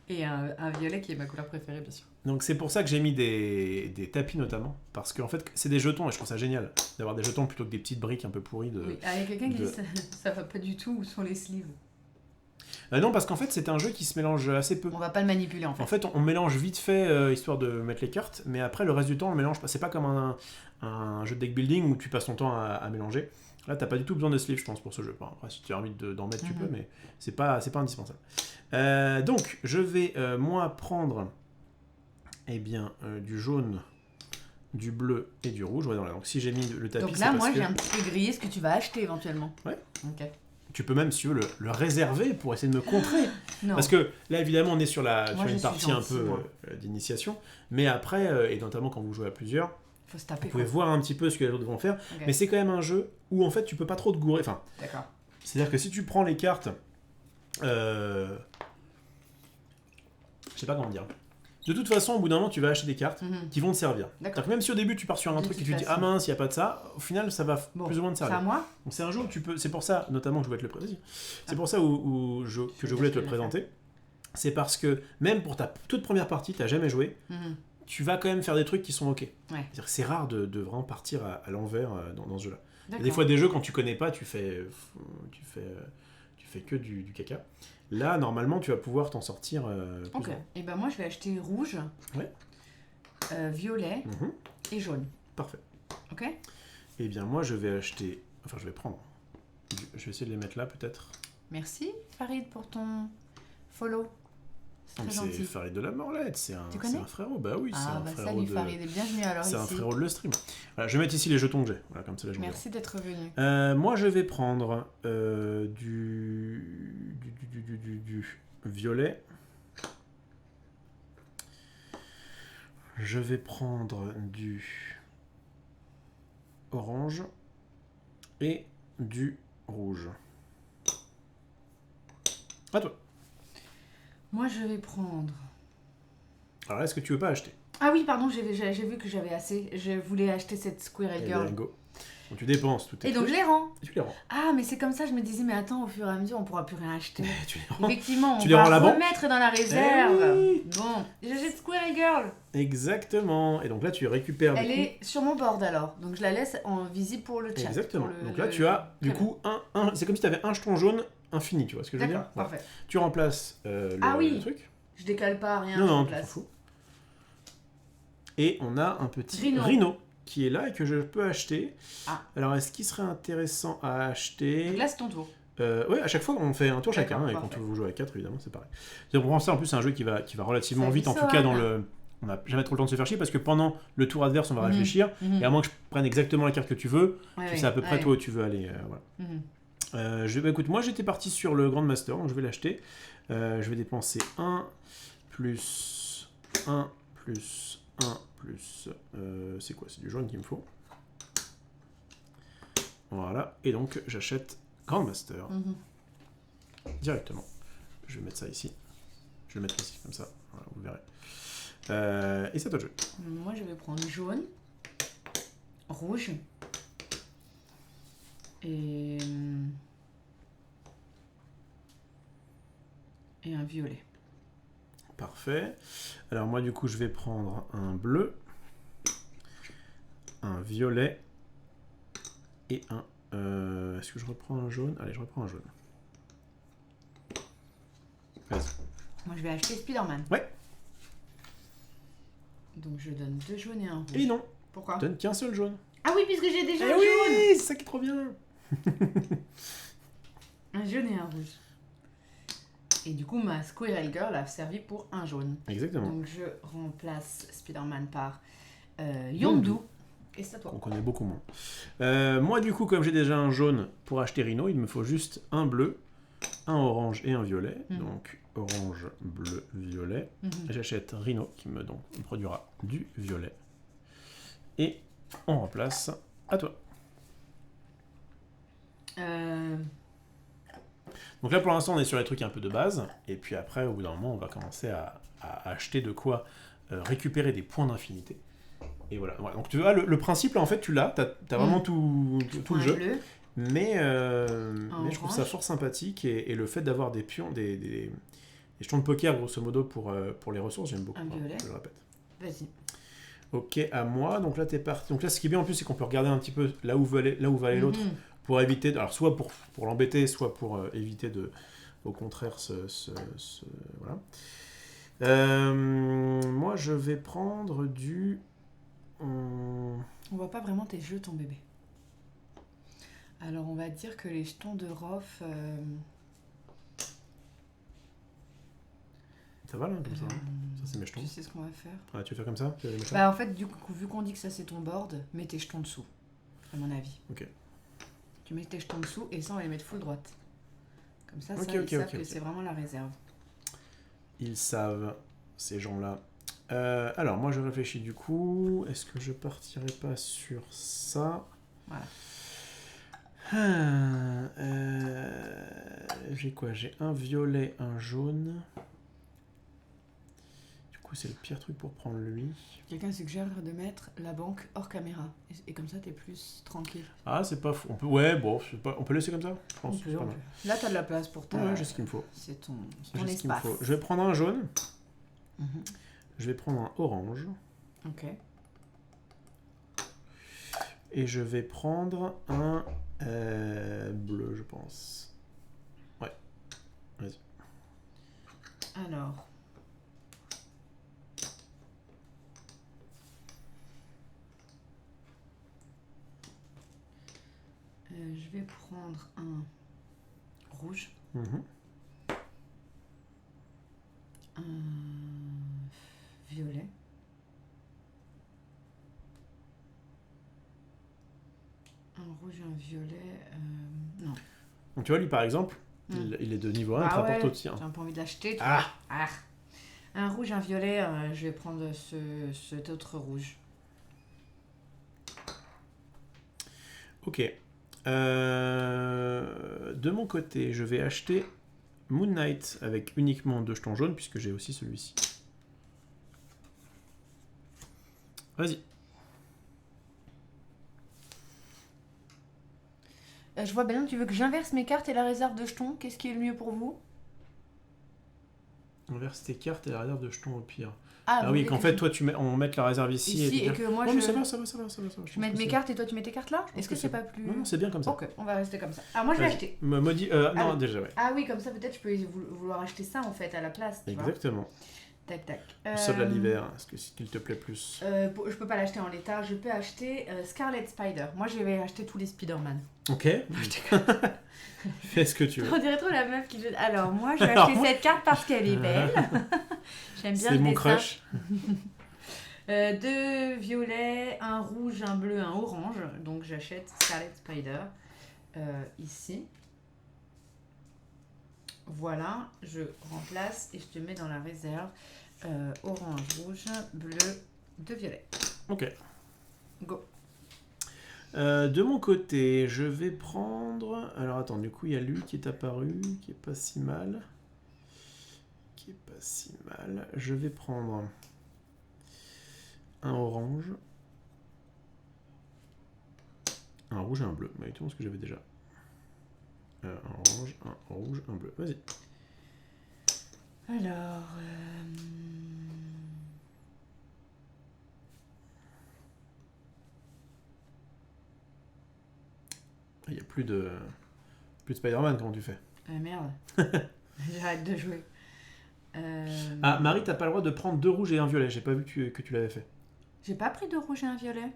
Et un violet qui est ma couleur préférée, bien sûr. Donc c'est pour ça que j'ai mis des tapis notamment, parce qu'en fait c'est des jetons et je trouve ça génial d'avoir des jetons plutôt que des petites briques un peu pourries de... Oui. Ah, il y a quelqu'un qui de- dit ça va pas du tout. Où sont les sleeves? Non, parce qu'en fait c'est un jeu qui se mélange assez peu. On va pas le manipuler en fait. En fait on mélange vite fait histoire de mettre les cartes, mais après le reste du temps on le mélange pas. C'est pas comme un jeu de deck building où tu passes ton temps à mélanger. Là t'as pas du tout besoin de sleeves je pense pour ce jeu. Enfin, après si tu as envie d'en mettre tu peux, mais c'est pas indispensable. Donc je vais moi prendre du jaune, du bleu et du rouge. Ouais, voilà. Donc si j'ai mis le tapis, Donc c'est là, parce moi, que j'ai un petit peu grillé ce que tu vas acheter éventuellement. Ouais. Ok. tu peux même si tu veux le réserver pour essayer de me contrer. Non. Parce que là évidemment on est sur Moi, je une suis partie un gentille, peu moi. d'initiation, mais après et notamment quand vous jouez à plusieurs, Faut se taper. vous pouvez quoi. voir un petit peu ce que les autres vont faire. Ok. Mais c'est quand même un jeu où en fait tu peux pas trop te gourer. Enfin, D'accord. c'est-à-dire que si tu prends les cartes, je sais pas comment dire. De toute façon, au bout d'un moment, tu vas acheter des cartes qui vont te servir. C'est-à-dire que même si au début tu pars sur un De truc et toute tu te dis façon. ah mince, il y a pas de ça, au final ça va Bon, plus ou moins te c'est à servir. moi. Donc c'est un jeu où tu peux. C'est pour ça, notamment, que je voulais te le présenter. C'est pour ça que je voulais te le présenter. C'est parce que même pour ta toute première partie, t'as jamais joué, Mhm. tu vas quand même faire des trucs qui sont ok. Ouais. C'est-à-dire que c'est rare de vraiment partir à l'envers dans ce jeu-là. Il y a des D'accord. fois des jeux quand tu connais pas, tu fais que du caca. Là, normalement, tu vas pouvoir t'en sortir. Plus Ok. Et ben moi, je vais acheter rouge, Ouais. violet Mhm. et jaune. Parfait. Ok. Eh bien, moi, je vais acheter. Enfin, je vais prendre. Je vais essayer de les mettre là, peut-être. Merci Farid pour ton follow. C'est très C'est gentil. Farid de la Morlette, c'est Tu connais un frérot. Bah oui, c'est Ah un bah frérot salut de. Farid et bienvenue alors C'est ici. un frérot de le stream. Voilà, je vais mettre ici les jetons que j'ai. Voilà, comme ça, là, je Merci d'être venu. moi, je vais prendre du violet. Je vais prendre du orange et du rouge. À toi. Moi, je vais prendre... Alors là, est-ce que tu veux pas acheter? Ah oui, pardon, j'ai vu que j'avais assez. Je voulais acheter cette Squirrel Eh Girl. bien, go. Donc tu dépenses tout tes Et donc, trucs, je les rends. et tu les rends. Ah, mais c'est comme ça, je me disais, mais attends, au fur et à mesure, on pourra plus rien acheter. Tu les rends. Effectivement, Tu on les rends va à la banque. remettre dans la réserve. oui. Bon, j'achète Squirrel Girl. Exactement. Et donc là, tu récupères Elle du coup... est sur mon board alors, donc je la laisse en visible pour le chat. Exactement. pour le- Donc là, le- tu as du Très coup c'est comme si tu avais un jeton jaune infini, tu vois ce que je bien. veux D'accord, dire? Voilà. parfait. Tu remplaces Ah oui. le truc. Je décale pas, rien, Non, je non, tu t'en place. fous. Et on a un petit Rhino. Rhino qui est là et que je peux acheter. Ah. Alors, est-ce qu'il serait intéressant à acheter? Donc là, c'est ton tour. Ouais, à chaque fois, on fait un tour chacun. D'accord, Et quand parfait. vous jouez à 4, évidemment, c'est pareil. On prend ça, en plus, c'est un jeu qui va relativement Ça vite, en tout glisse, cas, dans ouais. le... On n'a jamais trop le temps de se faire chier parce que pendant le tour adverse, on va Mhm. réfléchir. Mhm. Et à moins que je prenne exactement la carte que tu veux, Ouais, tu ouais, sais à peu près ouais. toi où tu veux aller. Voilà. Mhm. Écoute, moi j'étais parti sur le Grand Master, donc je vais l'acheter. Je vais dépenser 1 plus 1 plus 1 plus. C'est quoi? C'est du jaune qu'il me faut. Voilà, et donc j'achète Grand Master Mhm. directement. Je vais mettre ça ici. Je vais le mettre ici, comme ça. Voilà, vous verrez. Et c'est à toi de jouer. Moi, je vais prendre jaune, rouge et un violet. Parfait. Alors moi du coup je vais prendre un bleu, un violet et un... Est-ce que je reprends un jaune? Allez, je reprends un jaune. Vas-y. Moi, je vais acheter Spider-Man. Ouais. Donc, je donne 2 jaunes et un rouge. Et non, Pourquoi? donne qu'un seul jaune. Ah oui, puisque j'ai déjà Eh un oui, jaune. c'est ça qui est trop bien. Un jaune et un rouge. Et du coup, ma Squirrel Girl a servi pour un jaune. Exactement. Donc, je remplace Spider-Man par Yondu. Et c'est à toi. On connaît beaucoup moins. Moi du coup, comme j'ai déjà un jaune pour acheter Rhino, il me faut juste un bleu, un orange et un violet. Mhm. Donc orange, bleu, violet. Mhm. J'achète Rhino qui me produira du violet. Et on remplace. À toi. Donc là pour l'instant on est sur les trucs un peu de base. Et puis après au bout d'un moment on va commencer à acheter de quoi récupérer des points d'infinité. Et voilà. Donc tu vois le principe là en fait tu l'as. T'as vraiment tout le Un jeu. bleu. Mais je trouve ça orange. fort sympathique. Et le fait d'avoir des pions, des jetons de poker grosso modo pour les ressources, j'aime beaucoup. Un violet. Je le répète. Vas-y. Ok, à moi. Donc là, t'es parti. Donc là, ce qui est bien en plus, c'est qu'on peut regarder un petit peu là où va aller l'autre Mhm. pour éviter. Alors, soit pour l'embêter, soit pour éviter au contraire, voilà. Moi, je vais prendre du. On voit pas vraiment tes jeux, ton bébé. Alors, on va dire que les jetons de Rof... Ça va là, comme ça. Ça, c'est mes jetons. Tu sais ce qu'on va faire? Ah, tu veux faire comme ça? Tu veux les mettre là Bah, en fait, du coup, vu qu'on dit que ça c'est ton board, mets tes jetons dessous, à mon avis. Ok. Tu mets tes jetons dessous et ça, on va les mettre full droite. Comme ça, Ok, ça ils ok, savent ok, que ok. c'est vraiment la réserve. Ils savent, ces gens-là. Alors, moi, je réfléchis du coup. Est-ce que je partirais pas sur ça? Voilà. J'ai quoi? J'ai un violet, un jaune. Du coup, c'est le pire truc pour prendre lui. Quelqu'un suggère de mettre la banque hors caméra. Et comme ça, t'es plus tranquille. Ah, c'est pas fou. On peut, ouais, bon, on peut laisser comme ça? Je pense. On peut, c'est pas on mal. peut. Là, t'as de la place pour ta... Ouais, j'ai ce qu'il me faut. C'est ton J'ai ce qu'il me espace. faut. Je vais prendre un jaune. Mhm. Je vais prendre un orange. Ok. Et je vais prendre un bleu, je pense. Ouais. Vas-y. Alors... je vais prendre un rouge, Mhm. un violet, un rouge et un violet. Non. Donc tu vois, lui par exemple, Mm. il est de niveau 1, il te Ah rapporte ouais, au tien. j'ai un peu envie de l'acheter. tu Ah. vois. Ah. Un rouge, un violet, je vais prendre cet autre rouge. Ok. De mon côté, je vais acheter Moon Knight avec uniquement 2 jetons jaunes, puisque j'ai aussi celui-ci. Vas-y. Je vois bien, tu veux que j'inverse mes cartes et la réserve de jetons. Qu'est-ce qui est le mieux pour vous? On verse tes cartes et la réserve de jetons au pire. Ah, Ah vous oui, voulez qu'en que fait, je- toi, on mette la réserve ici, Ici, tes et cartes- que moi, Ouais, mais je- ça va. Je Je pense mets que mes c'est- cartes et toi tu mets tes cartes là? Est-ce que c'est pas plus... Non, c'est bien comme ça. Ok, on va rester comme ça. Alors moi je vais Vas-y. acheter. Non, oui. déjà, ouais. Ah oui, comme ça peut-être je peux vouloir acheter ça en fait à la place. Tu vois. Exactement. Tac tac. Soldat l'hiver, est-ce que s'il te plaît plus Je peux pas l'acheter en l'état, je peux acheter Scarlet Spider. Moi je vais acheter tous les Spider-Man. Ok. Fais ce que tu veux. On dirait trop la meuf qui veut... Alors moi je vais Alors, acheter moi- cette carte parce qu'elle est belle. J'aime bien C'est le mon dessin. crush. 2 violets, un rouge, un bleu, un orange. Donc j'achète Scarlet Spider ici. Voilà, je remplace et je te mets dans la réserve orange, rouge, bleu, 2 violets. Ok. Go. De mon côté, je vais prendre... Alors attends, du coup, il y a lui qui est apparu, qui est pas si mal. Je vais prendre un orange, un rouge et un bleu. Exactement ce que j'avais déjà. Un orange, un rouge, un bleu. Vas-y. Alors... Il n'y a plus de Spider-Man, comment tu fais? merde. J'arrête de jouer. Ah, Marie, t'as pas le droit de prendre 2 rouges et un violet. J'ai pas vu que tu l'avais fait. J'ai pas pris de rouge et un violet.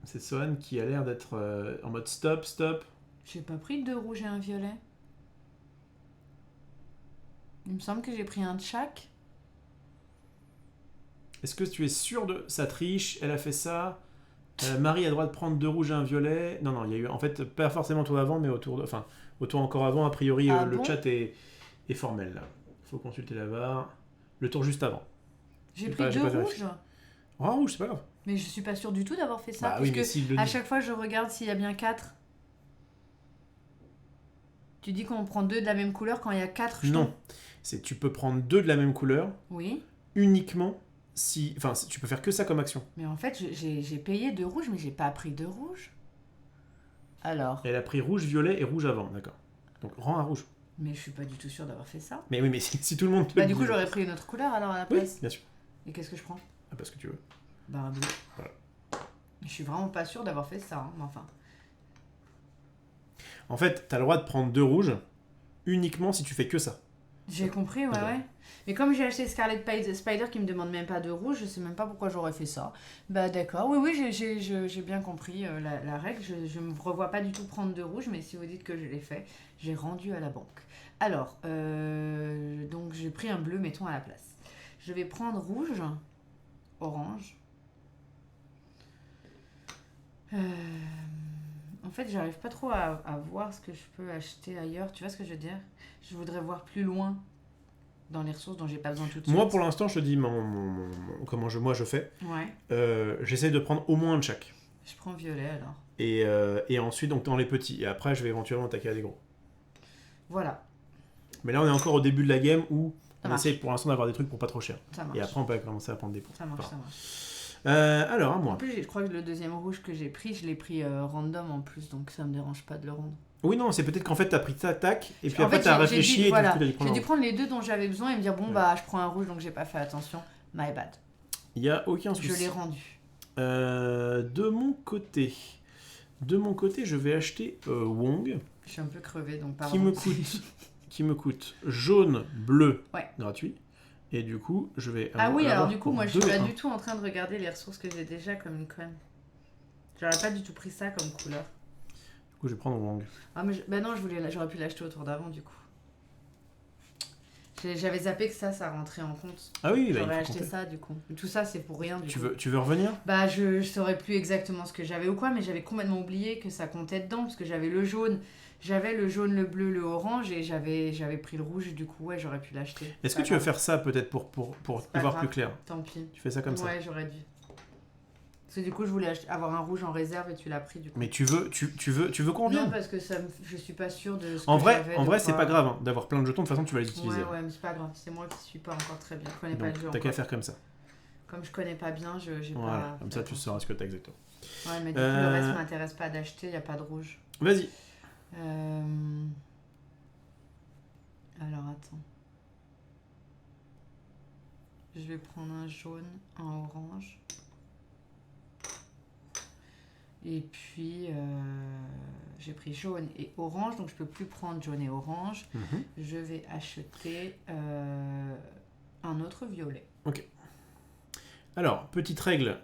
C'est Sohan qui a l'air d'être en mode stop. J'ai pas pris de rouge et un violet. Il me semble que j'ai pris un de chaque. Est-ce que tu es sûr de... Ça triche, elle a fait ça. Marie a le droit de prendre 2 rouges et un violet. Non, il y a eu... En fait, pas forcément au tour d'avant, mais au tour encore avant, a priori, Ah le bon chat est formel, là. Faut consulter la VAR. Le tour juste avant. J'ai J'ai pris pas 2 vérifié. rouges. Oh, rouge, c'est pas grave. Mais je suis pas sûre du tout d'avoir fait ça. Bah oui, puisque mais s'il le à dit. chaque fois, je regarde s'il y a bien 4. Tu dis qu'on prend 2 de la même couleur quand il y a 4 jetons? Non. Tu peux prendre 2 de la même couleur, Oui. uniquement si... Enfin, tu peux faire que ça comme action. Mais en fait, j'ai payé 2 rouges, mais j'ai pas pris 2 rouges. Alors... Elle a pris rouge, violet et rouge avant, d'accord. Donc, rends à rouge. Mais je suis pas du tout sûre d'avoir fait ça. Mais oui, mais si tout le monde te Bah le du dit- coup, j'aurais pris une autre couleur alors à la Oui, place. bien sûr. Et qu'est-ce que je prends? Ah, parce que tu veux. Bah bleu. Voilà. Je suis vraiment pas sûre d'avoir fait ça, hein, mais enfin... En fait, t'as le droit de prendre 2 rouges uniquement si tu fais que ça. J'ai compris, ouais, D'accord. ouais. Mais comme j'ai acheté Scarlet Spider qui me demande même pas de rouge, je sais même pas pourquoi j'aurais fait ça. Bah d'accord, oui, j'ai bien compris la règle. Je me revois pas du tout prendre de rouge, mais si vous dites que je l'ai fait, j'ai rendu à la banque. Alors, donc j'ai pris un bleu, mettons à la place. Je vais prendre rouge, orange. En fait, j'arrive pas trop à voir ce que je peux acheter ailleurs. Tu vois ce que je veux dire? Je voudrais voir plus loin dans les ressources dont j'ai pas besoin tout de suite. Moi, pour l'instant, je te dis comment je fais. Ouais. J'essaye de prendre au moins un de chaque. Je prends violet alors. Et ensuite, donc, dans les petits. Et après, je vais éventuellement attaquer à des gros. Voilà, Mais là, on est encore au début de la game où Ça on marche. essaye pour l'instant d'avoir des trucs pour pas trop cher. ça marche. Et après, on peut commencer à prendre des points. Ça marche, Voilà. ça marche. Alors, à En moi. plus, je crois que le deuxième rouge que j'ai pris, je l'ai pris random en plus, donc ça me dérange pas de le rendre. Oui, non, c'est peut-être qu'en fait, t'as pris ta tac, et puis En après, fait, t'as j'ai réfléchi, dit, et voilà, du coup, t'as dit prendre j'ai un dû rouge. prendre les deux dont j'avais besoin et me dire, bon, Ouais. bah, je prends un rouge, donc j'ai pas fait attention. My bad. Il n'y a aucun Je souci. l'ai rendu. De mon côté, je vais acheter Wong, Je suis un peu crevée, donc pardon. qui me coûte jaune, bleu, Ouais. gratuit. Et du coup, je vais. Ah oui, alors avoir du coup, pour moi, je suis 2 pas et 1. du tout en train de regarder les ressources que j'ai déjà comme une conne. J'aurais pas du tout pris ça comme couleur. Du coup, je vais prendre Wong. Ah, mais bah non, j'aurais pu l'acheter au tour d'avant, du coup. J'avais zappé que ça rentrait en compte. Ah oui, bah, J'aurais il faut acheté compter. ça, du coup. Tout ça, c'est pour rien, du coup. Tu veux revenir? Bah, je saurais plus exactement ce que j'avais ou quoi, mais j'avais complètement oublié que ça comptait dedans, parce que j'avais le jaune. J'avais le jaune, le bleu, le orange, et j'avais pris le rouge, du coup, ouais, j'aurais pu l'acheter. Est-ce Pas que tu veux grave. faire ça peut-être pour y pas voir grave. plus clair? Tant pis. Tu fais ça comme ça. Ouais, j'aurais dû. Parce que du coup, je voulais avoir un rouge en réserve et tu l'as pris du coup. Mais tu veux qu'on Non, vienne? parce que je suis pas sûre de ce En que vrai, j'avais. en vrai, c'est pas grave hein, d'avoir plein de jetons, de toute façon tu vas les utiliser. Ouais, mais c'est pas grave. C'est moi qui suis pas encore très bien. Je connais pas Donc le jeu t'as qu'à encore. faire comme ça. Comme je connais pas bien, j'ai Voilà, pas. comme fait ça tu attention. sauras ce que t'as exactement. Ouais, mais du coup, le reste m'intéresse pas d'acheter, y a pas de rouge. Vas-y. Alors attends. Je vais prendre un jaune, un orange. Et puis, j'ai pris jaune et orange, donc je peux plus prendre jaune et orange. Je vais acheter un autre violet. Ok. Alors, petite règle,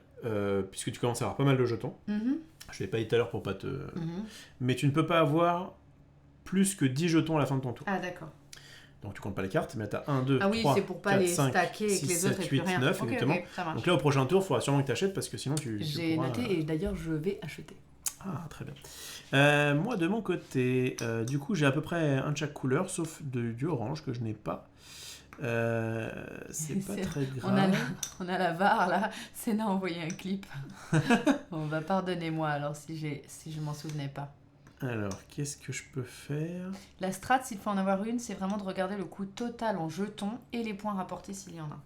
puisque tu commences à avoir pas mal de jetons. Je l'ai pas dit tout à l'heure pour pas te... Mais tu ne peux pas avoir plus que 10 jetons à la fin de ton tour. Ah, d'accord. Donc tu comptes pas les cartes, mais tu as 1, 2, 3, Ah oui, c'est pour pas 4, les 5, stacker et 6, que les 7, autres aient 8, plus rien. 9, Ok, exactement. ça marche. Donc là, au prochain tour, il faudra sûrement que tu achètes parce que sinon tu J'ai pourras... noté et d'ailleurs je vais acheter. Ah, très bien. Moi, de mon côté, du coup, j'ai à peu près un de chaque couleur, sauf du orange que je n'ai pas. C'est pas très grave. On a la VAR là. Sénat a envoyé un clip. Bon, bah pardonnez-moi alors si je m'en souvenais pas. Alors, qu'est-ce que je peux faire? La strat, s'il faut en avoir une, c'est vraiment de regarder le coût total en jetons et les points rapportés s'il y en a.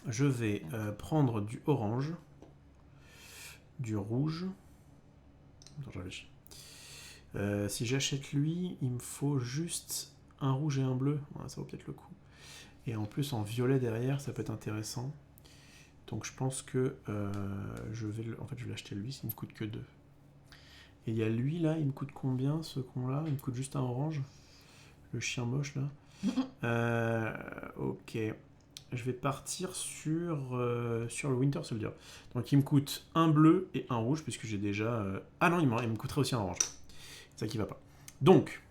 Je vais prendre du orange, du rouge. Attends, je réfléchis. Si j'achète lui, il me faut juste un rouge et un bleu. Ouais, ça vaut peut-être le coup. Et en plus, en violet derrière, ça peut être intéressant. Donc je pense que je vais l'acheter lui, il me coûte que 2. Et il y a lui là, il me coûte combien ce con là? Il me coûte juste un orange. Le chien moche là. Ok. Je vais partir sur le Winter Soldier. Donc il me coûte un bleu et un rouge, puisque j'ai déjà... Ah non, il me coûterait aussi un orange. C'est ça qui va pas. Donc,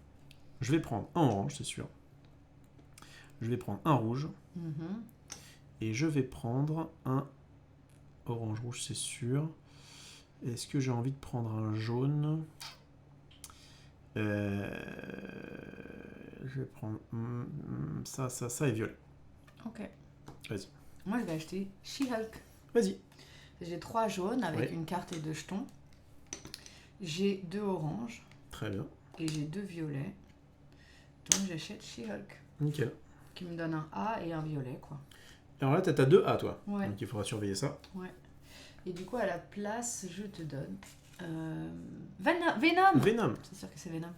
je vais prendre un orange, c'est sûr. Je vais prendre un rouge. Et je vais prendre un orange-rouge, c'est sûr. Est-ce que j'ai envie de prendre un jaune? Je vais prendre ça et violet. Ok. Vas-y. Moi, je vais acheter She-Hulk. Vas-y. J'ai 3 jaunes avec une carte et 2 jetons. J'ai 2 oranges. Très bien. Et j'ai 2 violets. Donc, j'achète She-Hulk. Nickel. Qui me donne un A et un violet, quoi. Alors là, t'as 2 A, toi. Ouais. Donc il faudra surveiller ça. Ouais. Et du coup, à la place, je te donne... Venom. Venom. C'est sûr que c'est Venom.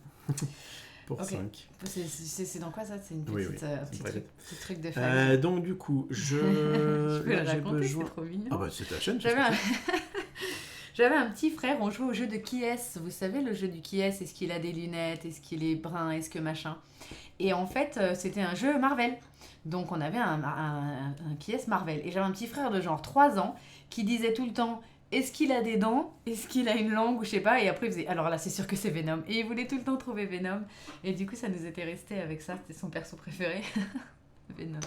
Pour 5. C'est dans quoi ça? C'est une Oui, petite, petit truc de famille. Donc du coup, je peux le raconter, besoin... c'est trop mignon. Ah bah c'est ta chaîne. J'avais un petit frère, on jouait au jeu de qui est-ce. Vous savez, le jeu du qui est-ce? Est-ce qu'il a des lunettes? Est-ce qu'il est brun? Est-ce que machin? Et en fait, c'était un jeu Marvel. Donc on avait un qui est-ce Marvel. Et j'avais un petit frère de genre 3 ans qui disait tout le temps... Est-ce qu'il a des dents? Est-ce qu'il a une langue? Ou je sais pas. Et après, il faisait... Alors là, c'est sûr que c'est Venom. Et il voulait tout le temps trouver Venom. Et du coup, ça nous était resté avec ça. C'était son perso préféré. Venom.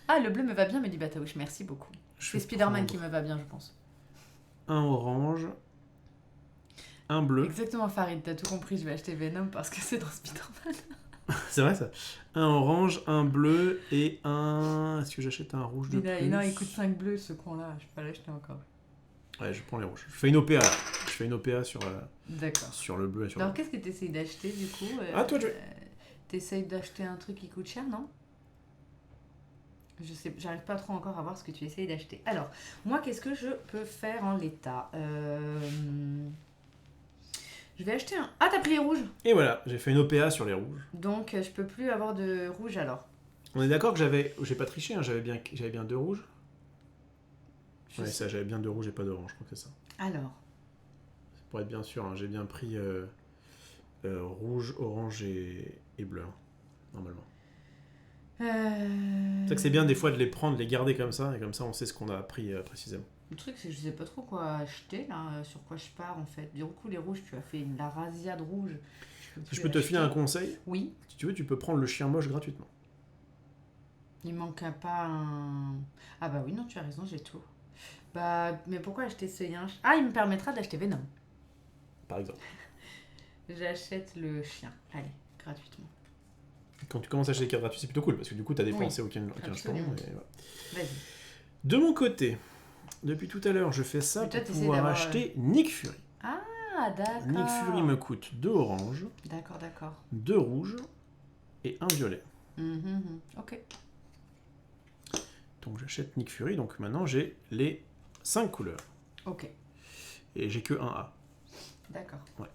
Ah, le bleu me va bien, me dit Bataouche. Merci beaucoup. C'est Spider-Man qui me va bien, je pense. Un orange. Un bleu. Exactement, Farid. T'as tout compris. Je vais acheter Venom parce que c'est dans Spider-Man. C'est vrai, ça. Un orange, un bleu et un... Est-ce que j'achète un rouge de plus? Non, il coûte 5 bleus, ce con-là. Je vais pas l'acheter encore. Ouais, je prends les rouges. Je fais une OPA. Je fais une OPA sur le bleu et sur Alors, qu'est-ce que tu essayes d'acheter, du coup? Toi, tu essayes d'acheter un truc qui coûte cher, non? Je sais, j'arrive pas trop encore à voir ce que tu essayes d'acheter. Alors, moi, qu'est-ce que je peux faire en l'état? Je vais acheter un... Ah, t'as pris les rouges? Et voilà, j'ai fait une OPA sur les rouges. Donc, je peux plus avoir de rouge, alors? On est d'accord que j'ai pas triché, hein, j'avais bien 2 rouges. Ouais, ça, j'avais bien 2 rouges et pas d'orange, je crois que c'est ça. Alors. Pour être bien sûr, hein, j'ai bien pris rouge, orange et bleu, hein, normalement. C'est ça que c'est bien des fois de les prendre, de les garder comme ça, et comme ça on sait ce qu'on a pris précisément. Le truc, c'est que je sais pas trop quoi acheter, là, sur quoi je pars en fait. Du coup, les rouges, tu as fait la rasiade rouge. Si je peux te filer un conseil, oui. Si tu veux, tu peux prendre le chien moche gratuitement. Il manque pas un. Ah bah oui, non, tu as raison, j'ai tout. Bah, mais pourquoi acheter ce yinche? Ah, il me permettra d'acheter Venom. Par exemple. J'achète le chien, allez, gratuitement. Quand tu commences à acheter des cartes gratuites, c'est plutôt cool, parce que du coup, tu as dépensé aucun jeton. Vas-y. De mon côté, Depuis tout à l'heure, je fais ça Mais toi, pour t'essaies pouvoir d'avoir, acheter Nick Fury. Ah, d'accord. Nick Fury me coûte 2 oranges, D'accord. 2 rouges et 1 violet. Ok. Donc j'achète Nick Fury, donc maintenant j'ai les 5 couleurs. Ok. Et j'ai que un A. D'accord. Ouais.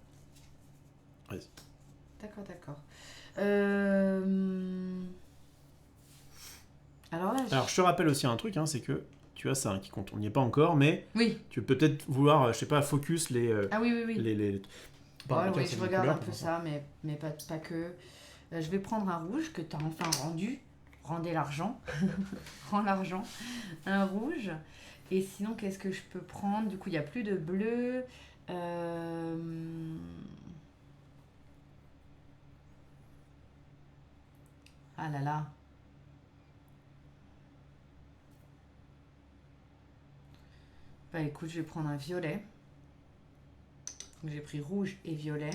Vas-y. D'accord. Alors là, Alors je te rappelle aussi un truc, hein, c'est que tu as ça hein, qui compte. On n'y est pas encore, mais Oui. tu peux peut-être vouloir, je sais pas, focus les... Ah oui. les... Ouais, tiens, oui, c'est je des regarde couleurs un peu pour ça, mais pas que. Je vais prendre un rouge que tu as enfin rendu. Rendez l'argent. Rends l'argent. Un rouge. Et sinon, qu'est-ce que je peux prendre? Du coup, il n'y a plus de bleu. Ah là là. Bah écoute, je vais prendre un violet. Donc, j'ai pris rouge et violet.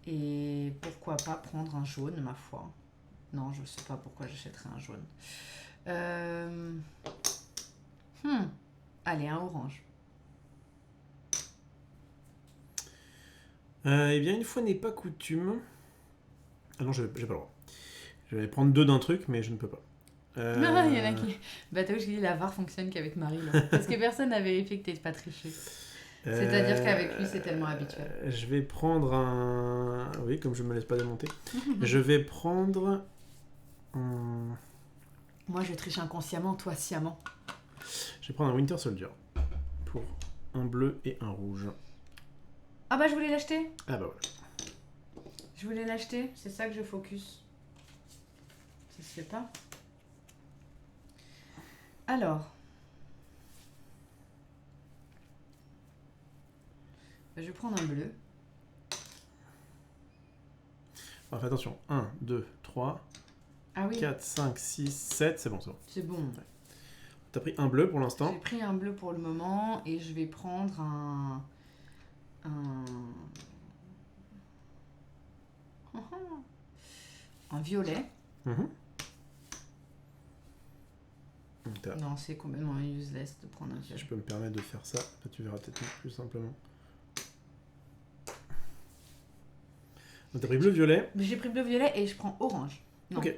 Et pourquoi pas prendre un jaune, ma foi. Non, je sais pas pourquoi j'achèterais un jaune. Allez, un orange. Eh bien, une fois n'est pas coutume... Ah non, j'ai pas le droit. Je vais prendre 2 d'un truc, mais je ne peux pas. Non, il y en a qui... Bateau, je dis la VAR fonctionne qu'avec Marie, là. Parce que personne n'a vérifié que t'es pas triché. C'est-à-dire qu'avec lui, c'est tellement habituel. Je vais prendre un... Oui, comme je me laisse pas démonter. Je vais prendre... Moi, je triche inconsciemment, toi sciemment. Je vais prendre un Winter Soldier. Pour un bleu et un rouge. Ah bah, je voulais l'acheter. Ah bah voilà. Je voulais l'acheter, c'est ça que je focus. Ça se fait pas. Alors. Je vais prendre un bleu. Alors, fais attention. 1, 2, 3, Ah oui, 4, 5, 6, 7. C'est bon, c'est bon. c'est bon. T'as pris un bleu pour l'instant. J'ai pris un bleu pour le moment et je vais prendre un violet. Mhm. Donc, Non, c'est complètement useless de prendre un si violet. je peux me permettre de faire ça, là, tu verras peut-être plus simplement. Donc, t'as pris bleu-violet. J'ai pris bleu-violet et je prends orange. Non, Ok.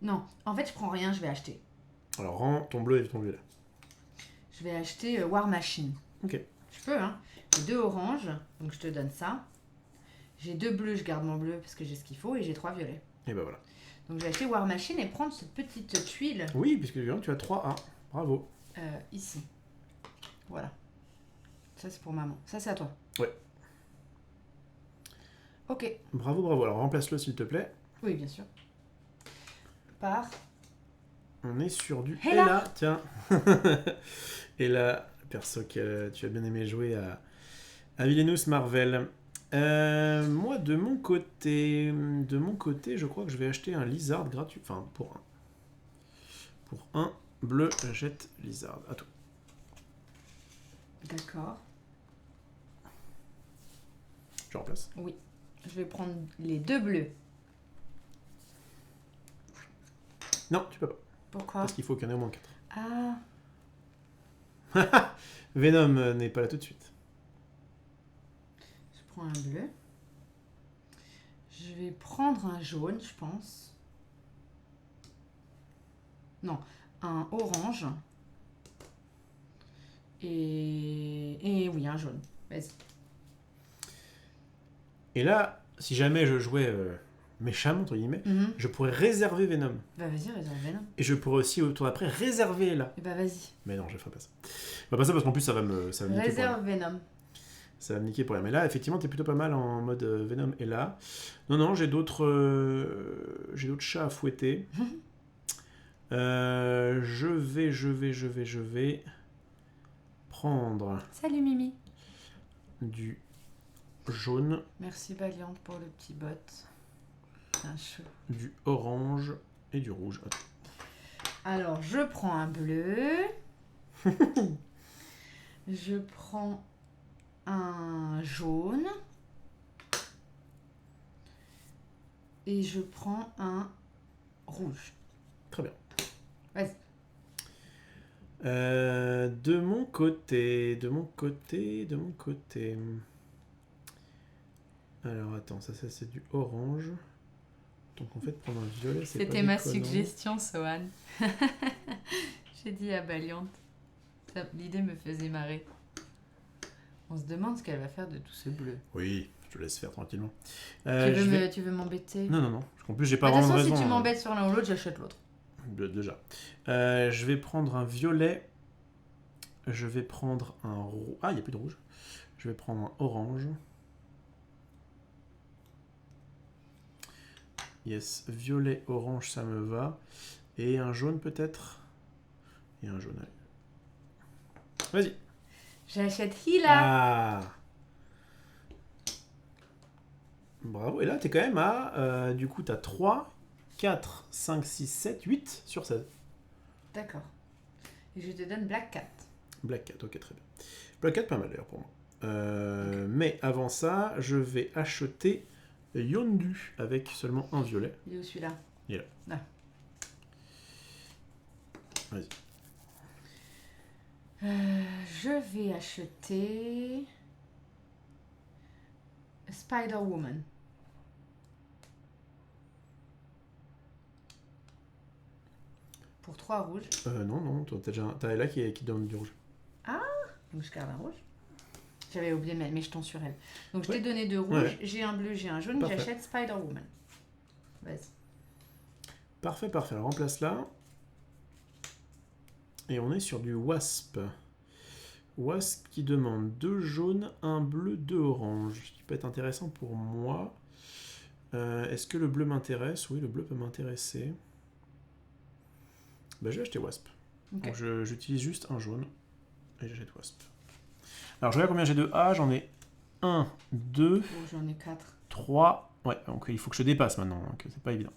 non, en fait, je prends rien, je vais acheter. Alors, rends ton bleu et ton violet. Je vais acheter War Machine. Ok. Je peux, hein. J'ai 2 oranges, donc je te donne ça. J'ai 2 bleus, je garde mon bleu parce que j'ai ce qu'il faut. Et j'ai 3 violets. Et bah voilà. Donc je vais acheter War Machine et prendre cette petite tuile Oui, puisque tu as 3 A. Bravo. ici. Voilà. Ça, c'est pour maman. Ça, c'est à toi. Ouais. Ok. Bravo. Alors, remplace-le s'il te plaît. Oui, bien sûr. Par... On est sur du Hela. Hela, tiens. Hela, perso que tu as bien aimé jouer à Villainous Marvel. Moi, de mon côté, je crois que je vais acheter un Lizard gratuit. Enfin, pour un bleu, j'achète Lizard. À toi. D'accord. Je remplace. Oui. Je vais prendre les 2 bleus. Non, tu peux pas. Pourquoi? Parce qu'il faut qu'il y en ait au moins 4. Ah, Venom n'est pas là tout de suite. je prends un bleu. Je vais prendre un jaune, je pense. Non, un orange. Et oui, un jaune. Vas-y. Et là, si jamais je jouais méchant, entre guillemets, je pourrais réserver Venom. Bah vas-y, réserve Venom. Et je pourrais aussi, au tour d'après, réserver Hela. Et bah vas-y. Mais non, je ferai pas ça. Bah, pas ça parce qu'en plus, ça va me niquer. Réserve Venom. Ça va me niquer pour rien. Mais là, effectivement, t'es plutôt pas mal en mode Venom et là. Non, j'ai d'autres chats à fouetter. Je vais prendre Salut Mimi. du jaune, Merci Valiante pour le petit bot. Un chou. du orange et du rouge. Attends. Alors, je prends un bleu. Je prends un jaune. Et je prends un rouge. Très bien. Vas-y. De mon côté. Alors attends, ça c'est du orange. Donc en fait prendre un violet c'est pas C'était ma déconnant. suggestion, Sohan. J'ai dit à Baliante. L'idée me faisait marrer. On se demande ce qu'elle va faire de tout ce bleu. Oui, je te laisse faire tranquillement. Tu veux m'embêter? Non. En plus j'ai pas De toute vraiment de façon, raison. si tu m'embêtes sur l'un ou l'autre, j'achète l'autre. Déjà. Je vais prendre un violet. Je vais prendre un rouge. Ah, il n'y a plus de rouge. Je vais prendre un orange. Yes, violet, orange, ça me va. Et un jaune peut-être. Et un jaune, allez. Vas-y. J'achète Hila. Ah. Bravo. Et là, t'es quand même à... du coup, t'as 3, 4, 5, 6, 7, 8 sur 16. D'accord. Et je te donne Black Cat. Black Cat, ok, très bien. Black Cat, pas mal d'ailleurs pour moi. Okay. Mais avant ça, je vais acheter Yondu avec seulement un violet. Il est où celui-là? Il est là. Ah. Vas-y. Je vais acheter Spider-Woman. Pour 3 rouges. Non, toi, t'as Ella qui donne du rouge. Ah, donc je garde un rouge. J'avais oublié de mettre mes jetons sur elle. Donc je t'ai donné 2 rouges, j'ai un bleu, j'ai un jaune, Parfait. J'achète Spider-Woman. Vas-y. Parfait, alors remplace là. Et on est sur du Wasp. Wasp qui demande 2 jaunes, 1 bleu, 2 orange. Ce qui peut être intéressant pour moi. Est-ce que le bleu m'intéresse? Oui, le bleu peut m'intéresser. Je vais acheter Wasp. Okay. Donc j'utilise juste un jaune. Et j'achète Wasp. Alors je regarde combien j'ai de A. J'en ai 1, 2... Oh, j'en ai 4. 3... Ouais, donc il faut que je te dépasse maintenant. Donc c'est pas évident.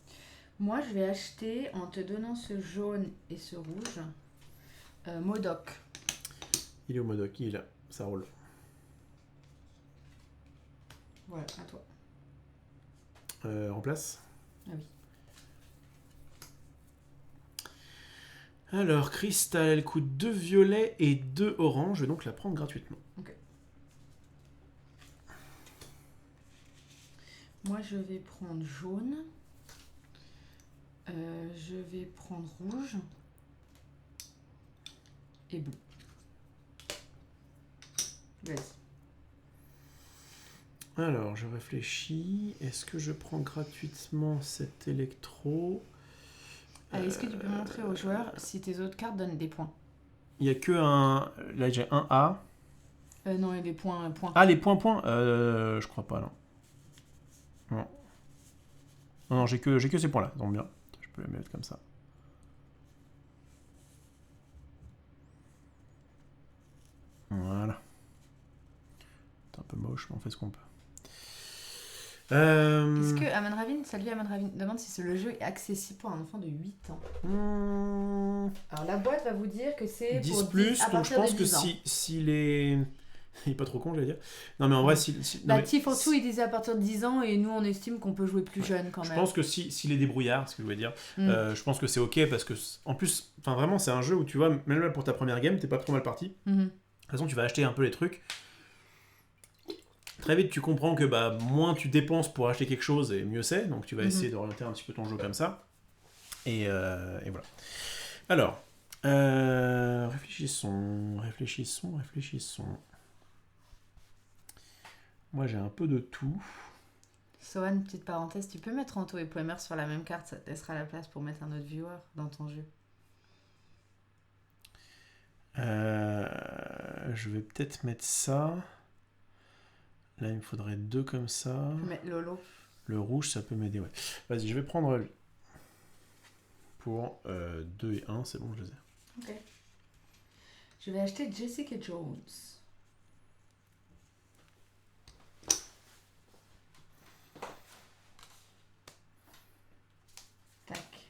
Moi, je vais acheter, en te donnant ce jaune et ce rouge, Modoc. Il est au Modoc, il est là. Ça roule. Voilà, à toi. Remplace. Ah oui. Alors, Crystal, elle coûte 2 violets et 2 oranges. Je vais donc la prendre gratuitement. Ok. Moi, je vais prendre jaune. Je vais prendre rouge. Et bleu. Vas-y. Alors, je réfléchis. Est-ce que je prends gratuitement cet électro? Allez, est-ce que tu peux montrer aux joueurs si tes autres cartes donnent des points? Il n'y a que un... Là, j'ai un A. Non, il y a des points. Ah, les points. Je crois pas, non. Non, j'ai que ces points-là. Donc bien. Je peux les mettre comme ça. Voilà. C'est un peu moche, mais on fait ce qu'on peut. Est-ce que Aman Ravin, salut Aman Ravin, demande si le jeu est accessible pour un enfant de 8 ans. Alors la boîte va vous dire que c'est 10 pour plus, 10 à donc je partir pense de que 10 ans. s'il est... Il est pas trop con, j'allais dire. Non, mais en vrai, T42, il disait à partir de 10 ans et nous, on estime qu'on peut jouer plus jeune quand même. Je pense que s'il est débrouillard, ce que je voulais dire, je pense que c'est ok parce que, en plus, vraiment, c'est un jeu où tu vois, même là pour ta première game, t'es pas trop mal parti. De toute façon, tu vas acheter un peu les trucs. Très vite, tu comprends que moins tu dépenses pour acheter quelque chose et mieux c'est. Donc, tu vas essayer d'orienter un petit peu ton jeu comme ça. Et voilà. Alors, réfléchissons. Moi, j'ai un peu de tout. Sohan, petite parenthèse, tu peux mettre Anto et Poemer sur la même carte, ça te laissera la place pour mettre un autre viewer dans ton jeu. Je vais peut-être mettre ça. Là, il me faudrait 2 comme ça. Je peux mettre Lolo. Le rouge, ça peut m'aider, ouais. Vas-y, je vais prendre lui. Pour 2 et 1, c'est bon, je les ai. Ok. Je vais acheter Jessica Jones. Tac.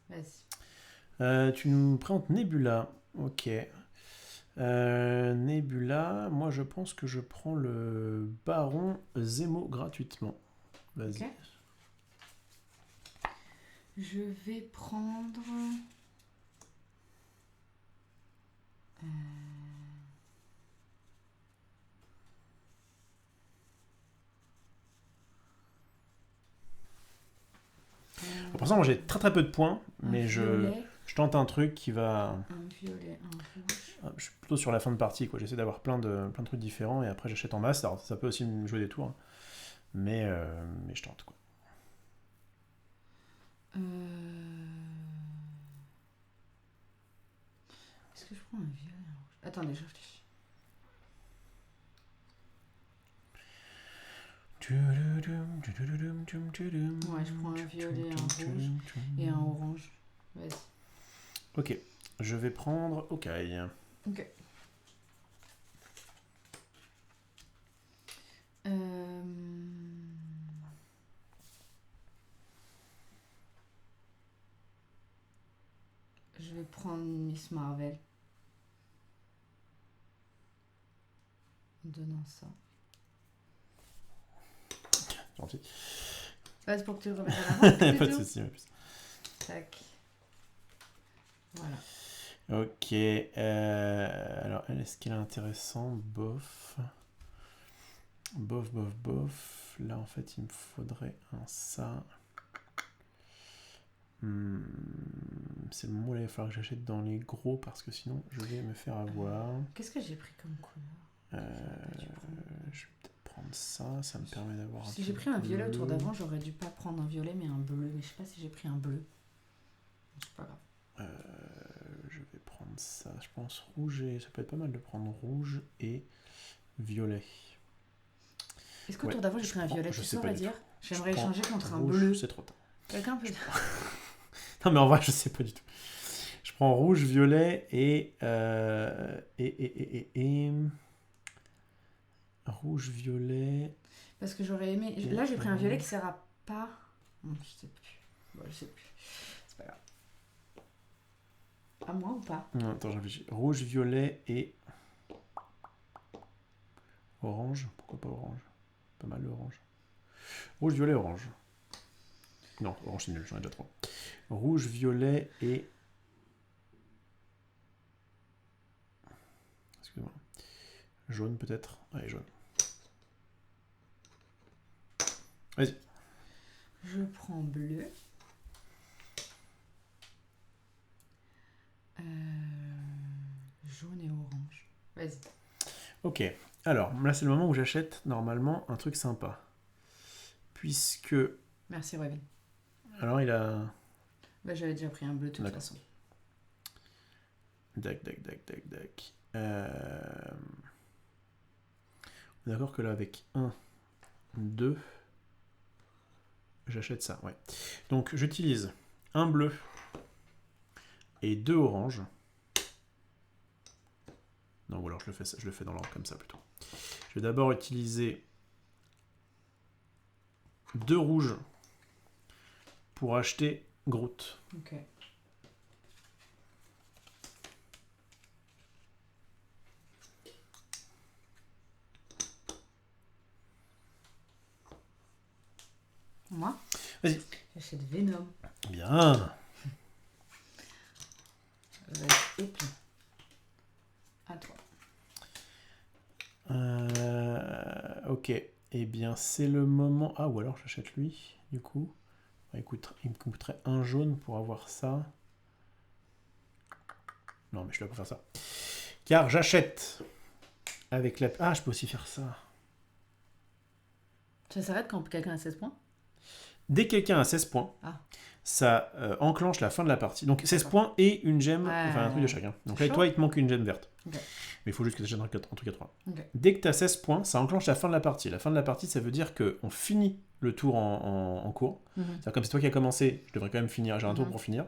Vas-y. Tu nous présentes Nebula. Ok. Nebula, moi je pense que je prends le Baron Zemo gratuitement. Vas-y. Okay. Je vais prendre Pour ça, moi j'ai très peu de points, mais violet, je tente un truc qui va... un violet, un rouge. Je suis plutôt sur la fin de partie, quoi. J'essaie d'avoir plein de trucs différents et après j'achète en masse. Alors ça peut aussi me jouer des tours, hein. Mais je tente, quoi. Est-ce que je prends un violet, un rouge? Attendez, je réfléchis. Ouais, je prends un violet, un rouge et un orange. Vas-y. Ok, je vais prendre Okai. Ok. Je vais prendre Miss Marvel. En donnant ça. Gentil. Ah, c'est pour que tu le remettes à l'avant. Pas de soucis. Tac. Voilà. Ok. Alors, est-ce qu'elle est intéressante? Bof. Bof. Là, en fait, il me faudrait un ça. C'est le moment où il va falloir que j'achète dans les gros parce que sinon, je vais me faire avoir. Qu'est-ce que j'ai pris comme couleur? Je vais peut-être prendre ça. Ça me permet d'avoir Si j'ai pris un violet autour d'avant, j'aurais dû pas prendre un violet mais un bleu. Mais je sais pas si j'ai pris un bleu. C'est pas grave. Je vais prendre ça. Je pense rouge et... Ça peut être pas mal de prendre rouge et violet. Est-ce qu'autour d'avant j'ai pris un violet? Tu saurais dire? J'aimerais échanger contre un rouge, bleu. C'est trop tard. Quelqu'un peut... Non mais en vrai je sais pas du tout. Je prends rouge, violet et rouge, violet. Parce que j'aurais aimé... Là j'ai pris un violet qui sert à pas... Non, je sais plus. Bon, je sais plus. C'est pas grave. À moi ou pas? Non, attends, je réfléchis. Rouge, violet et orange. Pourquoi pas orange? Pas mal l'orange. Rouge, violet, orange. Non, orange c'est nul, j'en ai déjà trop. Rouge, violet et... Excuse-moi. Jaune peut-être? Allez, jaune. Vas-y. Je prends bleu. Jaune et orange. Vas-y. Ok. Alors, là c'est le moment où j'achète normalement un truc sympa. Puisque... Merci Robin. Alors il a... Bah, j'avais déjà pris un bleu de toute façon. Dac. On est d'accord que là avec 1, 2, j'achète ça, ouais. Donc j'utilise un bleu et 2 oranges. Non, ou alors je le fais dans l'ordre comme ça plutôt. Je vais d'abord utiliser 2 rouges pour acheter Groot. Ok. Moi? Vas-y. J'achète Venom. Bien. Et puis. À toi. Ok. Eh bien, c'est le moment... Ah, ou alors j'achète lui, du coup. Écoute, il me coûterait un jaune pour avoir ça. Non, mais je suis là pour faire ça. Car j'achète avec la... Ah, je peux aussi faire ça. Ça s'arrête quand quelqu'un a 16 points? Dès que quelqu'un a 16 points, ça enclenche la fin de la partie. Donc 16 points et une gemme, enfin un truc de chacun. Donc là, toi, il te manque une gemme verte. Okay. Mais il faut juste que tu achètes un truc à 3. Okay. Dès que tu as 16 points, ça enclenche la fin de la partie. La fin de la partie, ça veut dire qu'on finit le tour en cours. C'est comme c'est toi qui as commencé, je devrais quand même finir, j'ai un tour pour finir.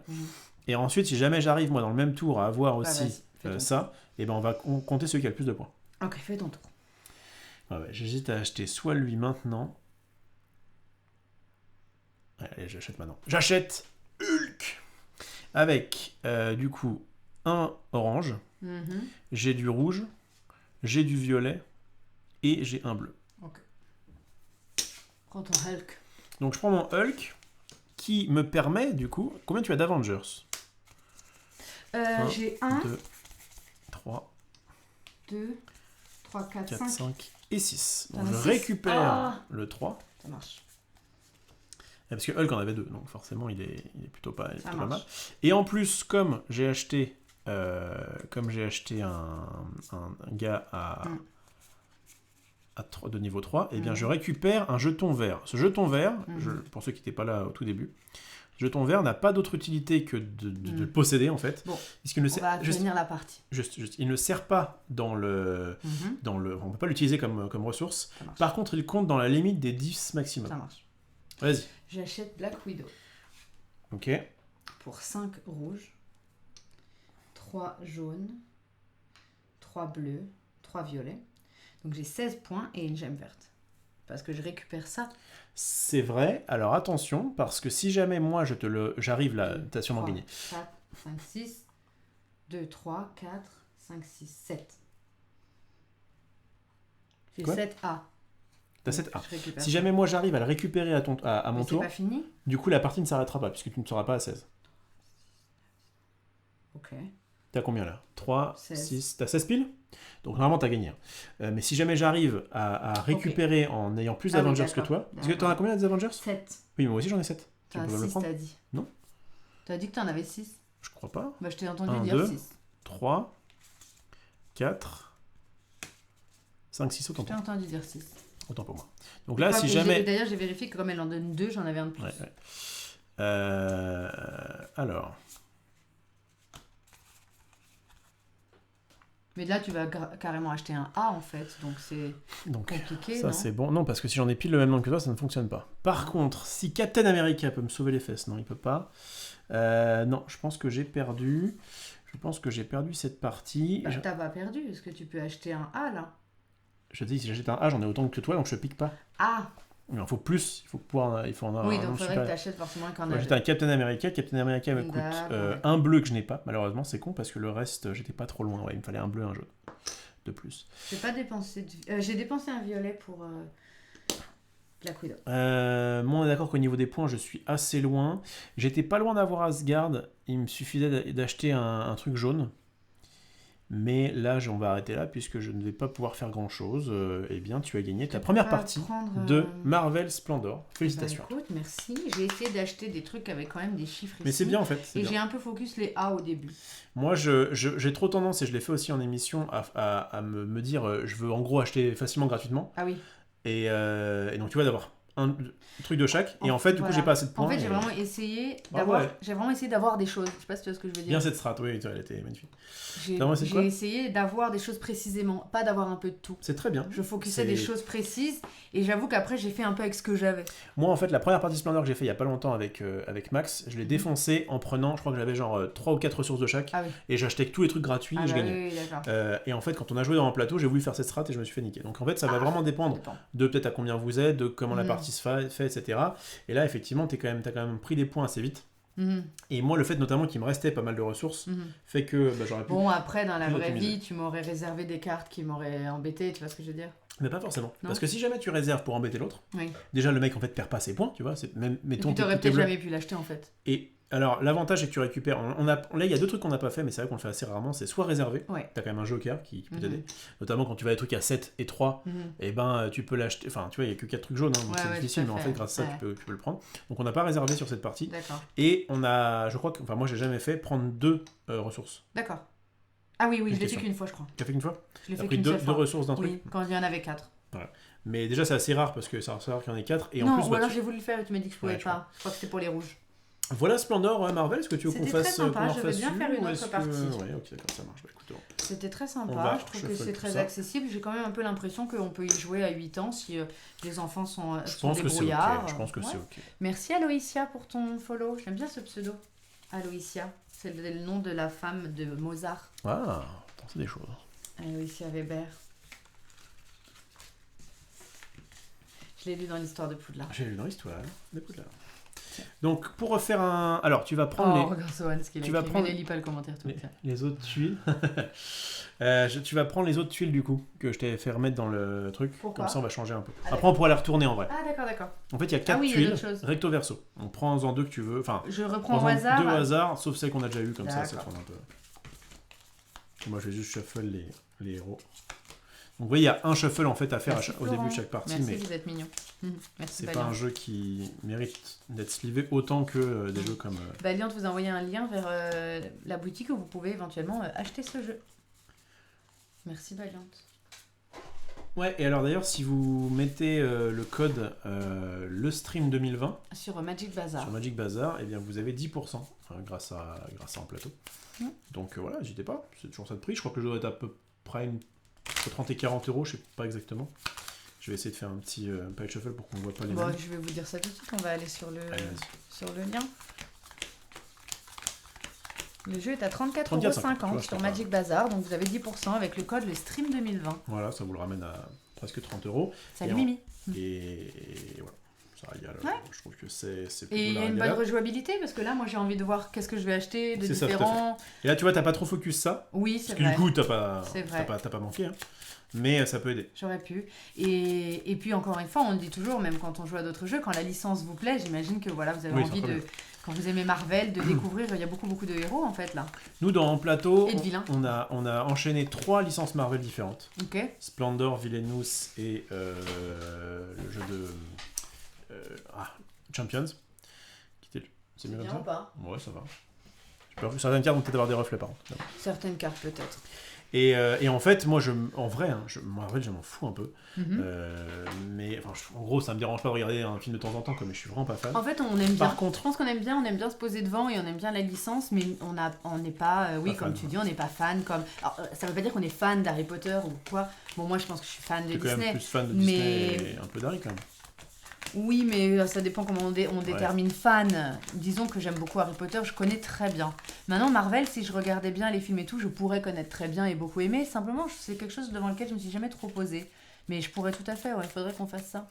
Et ensuite, si jamais j'arrive, moi, dans le même tour, à avoir aussi ça, et ben on va compter celui qui a le plus de points. Ok, fais ton tour. Ouais, j'hésite à acheter soit lui maintenant. Allez, j'achète maintenant. J'achète Hulk avec, du coup, un orange. J'ai du rouge, j'ai du violet et j'ai un bleu. Ok. Prends ton Hulk. Donc je prends mon Hulk qui me permet, du coup... Combien tu as d'Avengers? J'ai 1, 2, 3, 2, 3, 4, 4, 5. 5 et 6. T'en Donc as je 6. récupère le 3. Ça marche. Parce que Hulk en avait 2, donc forcément il est plutôt pas, il est Ça plutôt pas marche. mal. Et en plus, comme j'ai acheté un gars de niveau 3, eh bien je récupère un jeton vert. Ce jeton vert, pour ceux qui n'étaient pas là au tout début, ce jeton vert n'a pas d'autre utilité que de le posséder en fait. Bon, puisqu'il ne on va finir la partie. il ne sert pas dans le... on ne peut pas l'utiliser comme ressource. Par contre, il compte dans la limite des 10 maximum. Ça marche. Vas-y. J'achète Black Widow. Ok. Pour 5 rouges, 3 jaunes, 3 bleus, 3 violets. Donc j'ai 16 points et une gemme verte. Parce que je récupère ça. C'est vrai. Alors attention, parce que si jamais moi j'arrive là, t'as sûrement gagné. 4, 5, 6, 2, 3, 4, 5, 6, 7. J'ai 7 A. T'as 7 A. Si jamais moi j'arrive à le récupérer à mon tour, c'est pas fini. Du coup la partie ne s'arrêtera pas, puisque tu ne seras pas à 16. Ok. T'as combien là? 3, 16. 6, t'as 16 piles? Donc normalement t'as gagné. Mais si jamais j'arrive à récupérer en ayant plus d'Avengers que toi... Parce que t'en as combien des Avengers? 7. Oui, moi aussi j'en ai 7. Tu as 6, t'as dit. Non. T'as dit que t'en avais 6. Je crois pas. Bah je t'ai entendu 1, dire 2, 6. 3, 4, 5, 6, autant. Je t'ai entendu dire 6. Autant pour moi. Donc là, si jamais... D'ailleurs, j'ai vérifié que comme elle en donne 2, j'en avais un de plus. Ouais. Alors... Mais là, tu vas carrément acheter un A, en fait. Donc, c'est compliqué, ça, non? c'est bon. Non, parce que si j'en ai pile le même nombre que toi, ça ne fonctionne pas. Par contre, si Captain America peut me sauver les fesses, non, il peut pas. Non, je pense que j'ai perdu. Je pense que j'ai perdu cette partie. Bah, t'as pas perdu. Est-ce que tu peux acheter un A, là? Je te dis, si j'achète un A, j'en ai autant que toi, donc je pique pas. Ah! Mais il faut plus, il faut en avoir oui, donc il faudrait que tu achètes forcément qu'un A. J'achète un Captain America. Captain America me coûte un bleu que je n'ai pas. Malheureusement, c'est con parce que le reste, j'étais pas trop loin. Ouais, il me fallait un bleu et un jaune de plus. J'ai pas dépensé j'ai dépensé un violet pour Black Widow. Moi, on est d'accord qu'au niveau des points, je suis assez loin. J'étais pas loin d'avoir Asgard. Il me suffisait d'acheter un truc jaune. Mais là, on va arrêter là puisque je ne vais pas pouvoir faire grand chose. Eh bien, tu as gagné ta première partie de Marvel Splendor. Félicitations. Bah, écoute, merci. J'ai essayé d'acheter des trucs avec quand même des chiffres ici. Mais c'est bien en fait. Et j'ai un peu focus les A au début. Moi, j'ai trop tendance, et je l'ai fait aussi en émission, à me dire je veux en gros acheter facilement gratuitement. Ah oui. Et donc, tu vois, d'avoir un truc de chaque. Et en fait, du coup, j'ai pas assez de points. En fait, j'ai vraiment essayé d'avoir des choses. Je sais pas si tu vois ce que je veux dire. Bien cette strat, oui, elle était magnifique. J'ai essayé d'avoir des choses précisément, pas d'avoir un peu de tout. C'est très bien. Je focusais des choses précises et j'avoue qu'après j'ai fait un peu avec ce que j'avais. Moi en fait la première partie Splendor que j'ai fait il y a pas longtemps avec Max, je l'ai défoncé en prenant, je crois que j'avais genre 3 ou 4 ressources de chaque et j'achetais tous les trucs gratuits et je gagnais. Oui, et en fait quand on a joué dans un plateau j'ai voulu faire cette strat et je me suis fait niquer. Donc en fait ça va vraiment dépendre de peut-être à combien vous êtes, de comment la partie se fait, etc. Et là effectivement t'as quand même pris des points assez vite. Et moi le fait notamment qu'il me restait pas mal de ressources fait que j'aurais pu... Bon après dans la vraie vie tu m'aurais réservé des cartes qui m'auraient embêté, tu vois ce que je veux dire? Mais pas forcément. Parce que si jamais tu réserves pour embêter l'autre, déjà le mec en fait perd pas ses points, tu vois, même mettons et puis t'aurais peut-être jamais pu l'acheter en fait. Et alors l'avantage c'est que tu récupères, là il y a deux trucs qu'on n'a pas fait mais c'est vrai qu'on le fait assez rarement, c'est soit réservé, t'as quand même un joker qui peut t'aider, notamment quand tu vas à des trucs à 7 et 3, et ben tu peux l'acheter, enfin tu vois il y a que 4 trucs jaunes, donc c'est difficile, mais en fait grâce à ça tu peux le prendre. Donc on n'a pas réservé sur cette partie. D'accord. Et on a, je crois que, enfin moi j'ai jamais fait prendre 2 ressources. D'accord. Ah oui, je l'ai fait qu'une fois je crois. Tu l'as fait qu'une fois? Je l'ai fait qu'une seule fois. 2 ressources d'un truc? Oui, quand il y en avait 4. Voilà. Mais déjà c'est assez rare parce que ça rare qu'il y en ait 4 et non, en plus... ou alors j'ai voulu le faire et tu m'as dit que je pouvais pas. Je crois que c'était pour les rouges. Voilà Splendor Marvel, est-ce que tu veux qu'on fasse... C'était très sympa, je vais bien faire une autre partie. Ouais, ok, d'accord, ça marche. Bah, écoute, c'était très sympa, je trouve que c'est très accessible. J'ai quand même un peu l'impression qu'on peut y jouer à 8 ans si les enfants sont débrouillards. Je pense que c'est ok. Merci Aloïsia pour ton follow, j'aime bien ce pseudo. Aloïsia, c'est le nom de la femme de Mozart. Ah, c'est des choses. Aloïsia Weber. Je l'ai lu dans l'histoire de Poudlard. J'ai lu dans l'histoire de Poudlard. Donc pour refaire un, alors tu vas prendre regarde Sohan, ce qu'il a écrit. Mais ne lis pas le commentaire tout les autres tuiles. Tu vas prendre les autres tuiles du coup que je t'avais fait remettre dans le truc. Pourquoi? Comme ça on va changer un peu. Après on pourra les retourner en vrai. Ah d'accord. En fait il y a 4 tuiles recto verso. On prend en 2 que tu veux. Enfin, je reprends au hasard. 2 au hasard, sauf celles qu'on a déjà eues comme ça tourne un peu. Moi, je vais juste shuffle les héros. Donc, vous voyez, il y a un shuffle en fait à faire au début de chaque partie, Merci, mais vous êtes mignon. Merci, c'est pas Valiant. un jeu qui mérite d'être slivé autant que des jeux comme. Valiant vous a envoyé un lien vers la boutique où vous pouvez éventuellement acheter ce jeu. Merci, Valiant. Ouais, et alors d'ailleurs, si vous mettez le code le stream 2020 Sur Magic Bazar. sur Magic Bazar, eh bien vous avez 10% grâce à un plateau. Donc voilà, n'hésitez pas, c'est toujours ça de prix. Je crois que le jeu doit être à peu près entre 30 et 40 euros, je sais pas exactement. Je vais essayer de faire un petit pile shuffle pour qu'on ne voit pas les Bon, noms. je vais vous dire ça tout de suite, on va aller sur le lien. Le jeu est à 34,50€ sur Magic Bazar, donc vous avez 10% avec le code le stream 2020. Voilà, ça vous le ramène à presque 30 euros. Salut Mimi. Et voilà, ça régale. Ouais. Je trouve que c'est plutôt Et il y a une bonne rejouabilité parce que là, moi j'ai envie de voir qu'est-ce que je vais acheter de différent. Et là, tu vois, t'as pas trop focus ça. Oui, c'est vrai. Parce que du coup, t'as pas manqué. Hein. Mais ça peut aider. J'aurais pu. Et puis encore une fois, on le dit toujours, même quand on joue à d'autres jeux, quand la licence vous plaît, j'imagine que voilà, vous avez envie de, quand vous aimez Marvel, de découvrir. Il y a beaucoup de héros en fait là. Nous dans Plateau, et de vilains. On a enchaîné 3 licences Marvel différentes. Ok. Splendor, Villainous et le jeu de Champions. C'est mieux comme ça ou pas? Ouais, ça va. Certaines cartes vont peut-être avoir des reflets par contre. Certaines cartes peut-être. Et en fait, moi, en vrai, Marvel, je m'en fous un peu. Mais en gros, ça me dérange pas de regarder un film de temps en temps, mais je suis vraiment pas fan. En fait, on aime bien. Par contre, je pense qu'on aime bien se poser devant et on aime bien la licence, mais on n'est pas, comme tu dis, on n'est pas fan. Alors, ça veut pas dire qu'on est fan d'Harry Potter ou quoi. Bon, moi, je pense que je suis fan de Disney. T'es quand même plus fan de Disney et un peu d'Harry quand même. Oui, mais ça dépend comment on détermine fan. Disons que j'aime beaucoup Harry Potter, je connais très bien. Maintenant, Marvel, si je regardais bien les films et tout, je pourrais connaître très bien et beaucoup aimer. Simplement, c'est quelque chose devant lequel je me suis jamais trop posée. Mais je pourrais tout à fait, il faudrait qu'on fasse ça.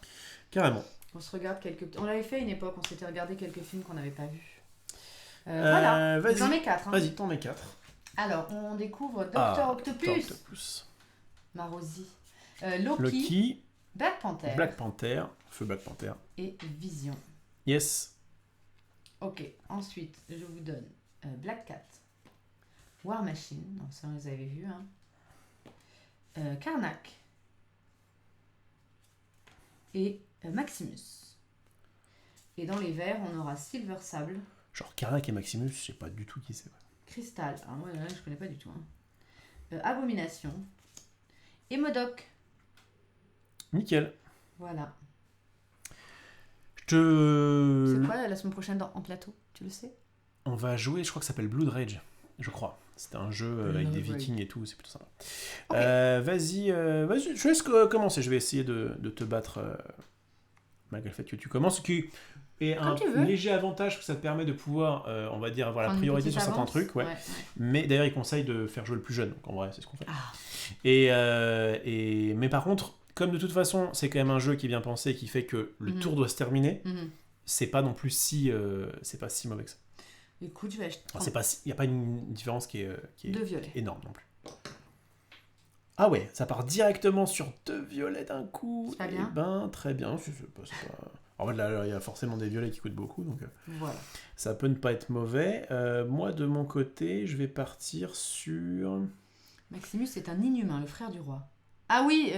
Carrément. On se regarde On l'avait fait à une époque, on s'était regardé quelques films qu'on n'avait pas vus. Voilà, j'en mets 4. Vas-y, t'en mets 4. Alors, on découvre Docteur Octopus. Marosi. Loki. Black Panther. Feu Black Panther. Et Vision. Yes. Ok, ensuite, je vous donne Black Cat, War Machine, donc ça vous avez vu, hein. Karnak et Maximus. Et dans les verts, on aura Silver Sable. Genre Karnak et Maximus, je sais pas du tout qui c'est. Crystal, ah ouais, là, je connais pas du tout. Hein. Abomination et Modoc. Nickel. Voilà. C'est quoi la semaine prochaine en plateau? Tu le sais? On va jouer, je crois que ça s'appelle Blood Rage, je crois. C'était un jeu avec des vikings et tout, c'est plutôt sympa. Okay. Vas-y, je laisse commencer. Je vais essayer de te battre malgré le fait que tu commences. Qui est un léger avantage que ça te permet de pouvoir, on va dire, avoir la priorité sur certains trucs. Ouais. Mais d'ailleurs, il conseille de faire jouer le plus jeune. Donc en vrai, c'est ce qu'on fait. Mais par contre, comme de toute façon, c'est quand même un jeu qui est bien pensé et qui fait que le tour doit se terminer, c'est pas non plus si mauvais que ça. Écoute, je vais acheter. Il n'y a pas une différence qui est énorme non plus. Ah ouais, ça part directement sur 2 violets d'un coup. C'est pas bien. Ben, très bien. C'est pas... En fait, là, il y a forcément des violets qui coûtent beaucoup, donc voilà. Ça peut ne pas être mauvais. Moi, de mon côté, je vais partir sur... Maximus est un inhumain, le frère du roi. Ah oui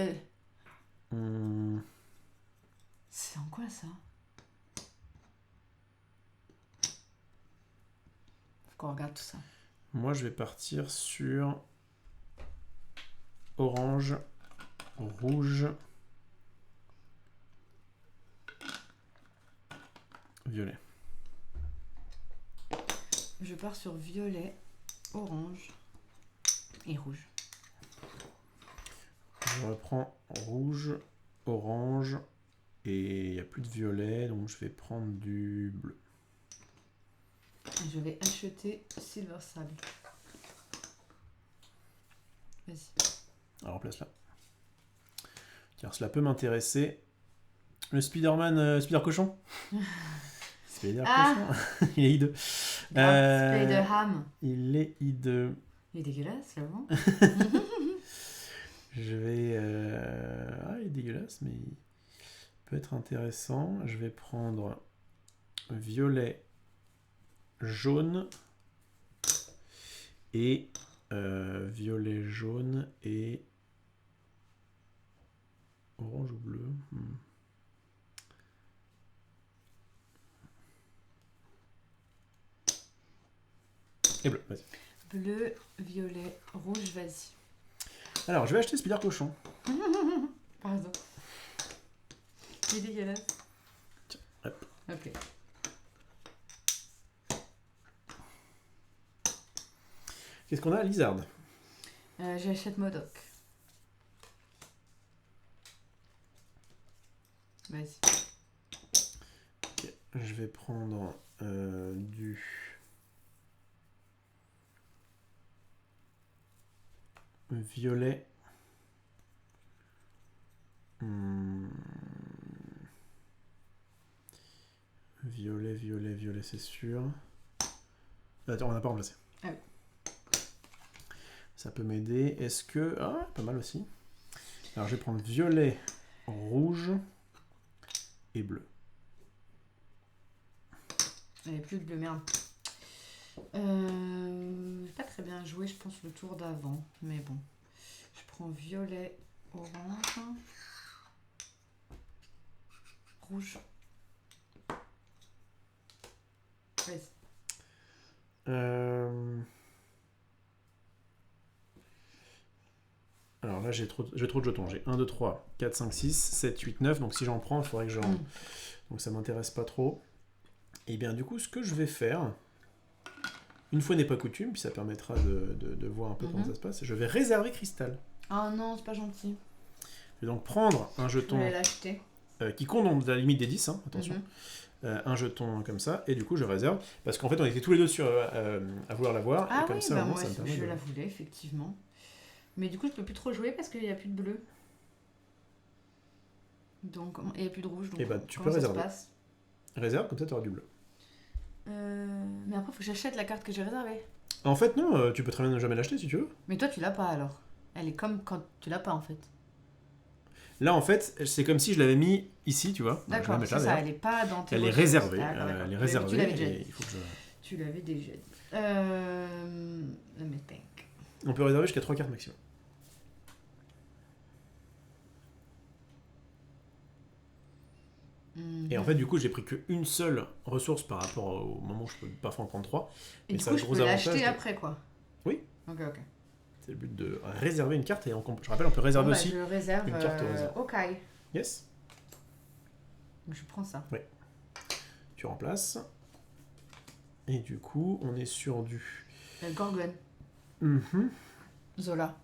C'est en quoi ça? Faut qu'on regarde tout ça. Moi, je vais partir sur orange, rouge, violet. Je pars sur violet, orange et rouge. Je reprends rouge, orange et il n'y a plus de violet, donc je vais prendre du bleu. Et je vais acheter Silver Sable. Vas-y. Alors place-la. Car cela peut m'intéresser. Le Spider-Man, Spider-Cochon. Spider-Cochon. Il est hideux. Spider-Ham. Il est hideux. Il est dégueulasse, là-bas. Je vais... il est dégueulasse, mais il peut être intéressant. Je vais prendre violet, jaune et violet, jaune et orange ou bleu. Et bleu, vas-y. Bleu, violet, rouge, vas-y. Alors, je vais acheter Spider Cochon. Pardon. Il est dégueulasse. Tiens, hop. Ok. Qu'est-ce qu'on a? Lizard. J'achète Modoc. Vas-y. Ok, je vais prendre du violet. Violet, c'est sûr. Attends, on n'a pas remplacé. Ah oui. Ça peut m'aider. Est-ce que... Ah, pas mal aussi. Alors, je vais prendre violet, rouge et bleu. Il n'y avait plus de bleu, merde. Pas très bien joué, je pense, le tour d'avant. Mais bon. Je prends violet, orange, rouge. Vas-y. Alors là, j'ai trop de jetons. J'ai 1, 2, 3, 4, 5, 6, 7, 8, 9. Donc si j'en prends, il faudrait que j'en... Donc ça m'intéresse pas trop. Et bien du coup, ce que je vais faire, une fois n'est pas coutume, puis ça permettra de voir un peu comment ça se passe, je vais réserver Cristal. Oh non, c'est pas gentil. Je vais donc prendre un Je jeton vais l'acheter. qui compte dans la limite des 10, hein, attention. Un jeton comme ça, et du coup je réserve, parce qu'en fait on était tous les deux sur, à vouloir l'avoir, Ah et comme oui, ça, bah au moins, moi ça me permet je de... la voulais, effectivement. Mais du coup, je peux plus trop jouer parce qu'il n'y a plus de bleu. Donc, il n'y a plus de rouge. Donc, Et bah tu peux comment ça se réserver. passe Réserve, comme ça tu auras du bleu. Mais après, il faut que j'achète la carte que j'ai réservée. En fait, non, tu peux très bien ne jamais l'acheter si tu veux. Mais toi, tu l'as pas alors. Elle est comme quand tu l'as pas en fait. Là, en fait, c'est comme si je l'avais mis ici, tu vois. D'accord, Je vais la mettre c'est là, ça, d'ailleurs. elle est pas dans tes Elle est ressources. réservée. D'accord, d'accord. Elle est Mais réservée. tu l'avais déjà et dit. il faut que je... Tu l'avais déjà dit. Let me think. On peut réserver jusqu'à 3 cartes maximum. Et en fait, du coup, j'ai pris qu'une seule ressource par rapport au moment où je peux parfois en prendre 3. Et Mais du ça coup, a je le gros peux avantage l'acheter de- après quoi. Oui. Ok. C'est le but de réserver une carte. Et je rappelle, on peut réserver Bon, bah, aussi je réserve une carte au hasard. ok. Yes. Je prends ça. Tu remplaces. Et du coup, on est sur du... Gorgone. Mhm. Zola.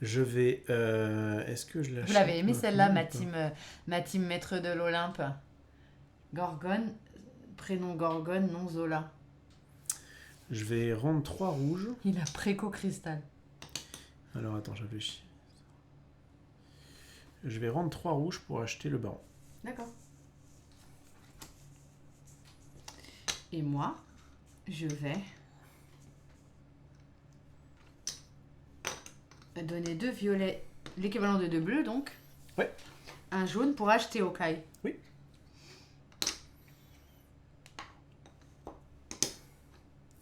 Je vais... Est-ce que je l'achète Vous l'avez aimé celle-là, maintenant ma team maître de l'Olympe. Gorgone, prénom Gorgone, nom Zola. Je vais rendre 3 rouges. Il a préco cristal. Alors attends, je réfléchis. Je vais rendre 3 rouges pour acheter le baron. D'accord. Et moi, je vais donner 2 violets, l'équivalent de 2 bleus donc. Ouais. Un jaune pour acheter Okai. Oui.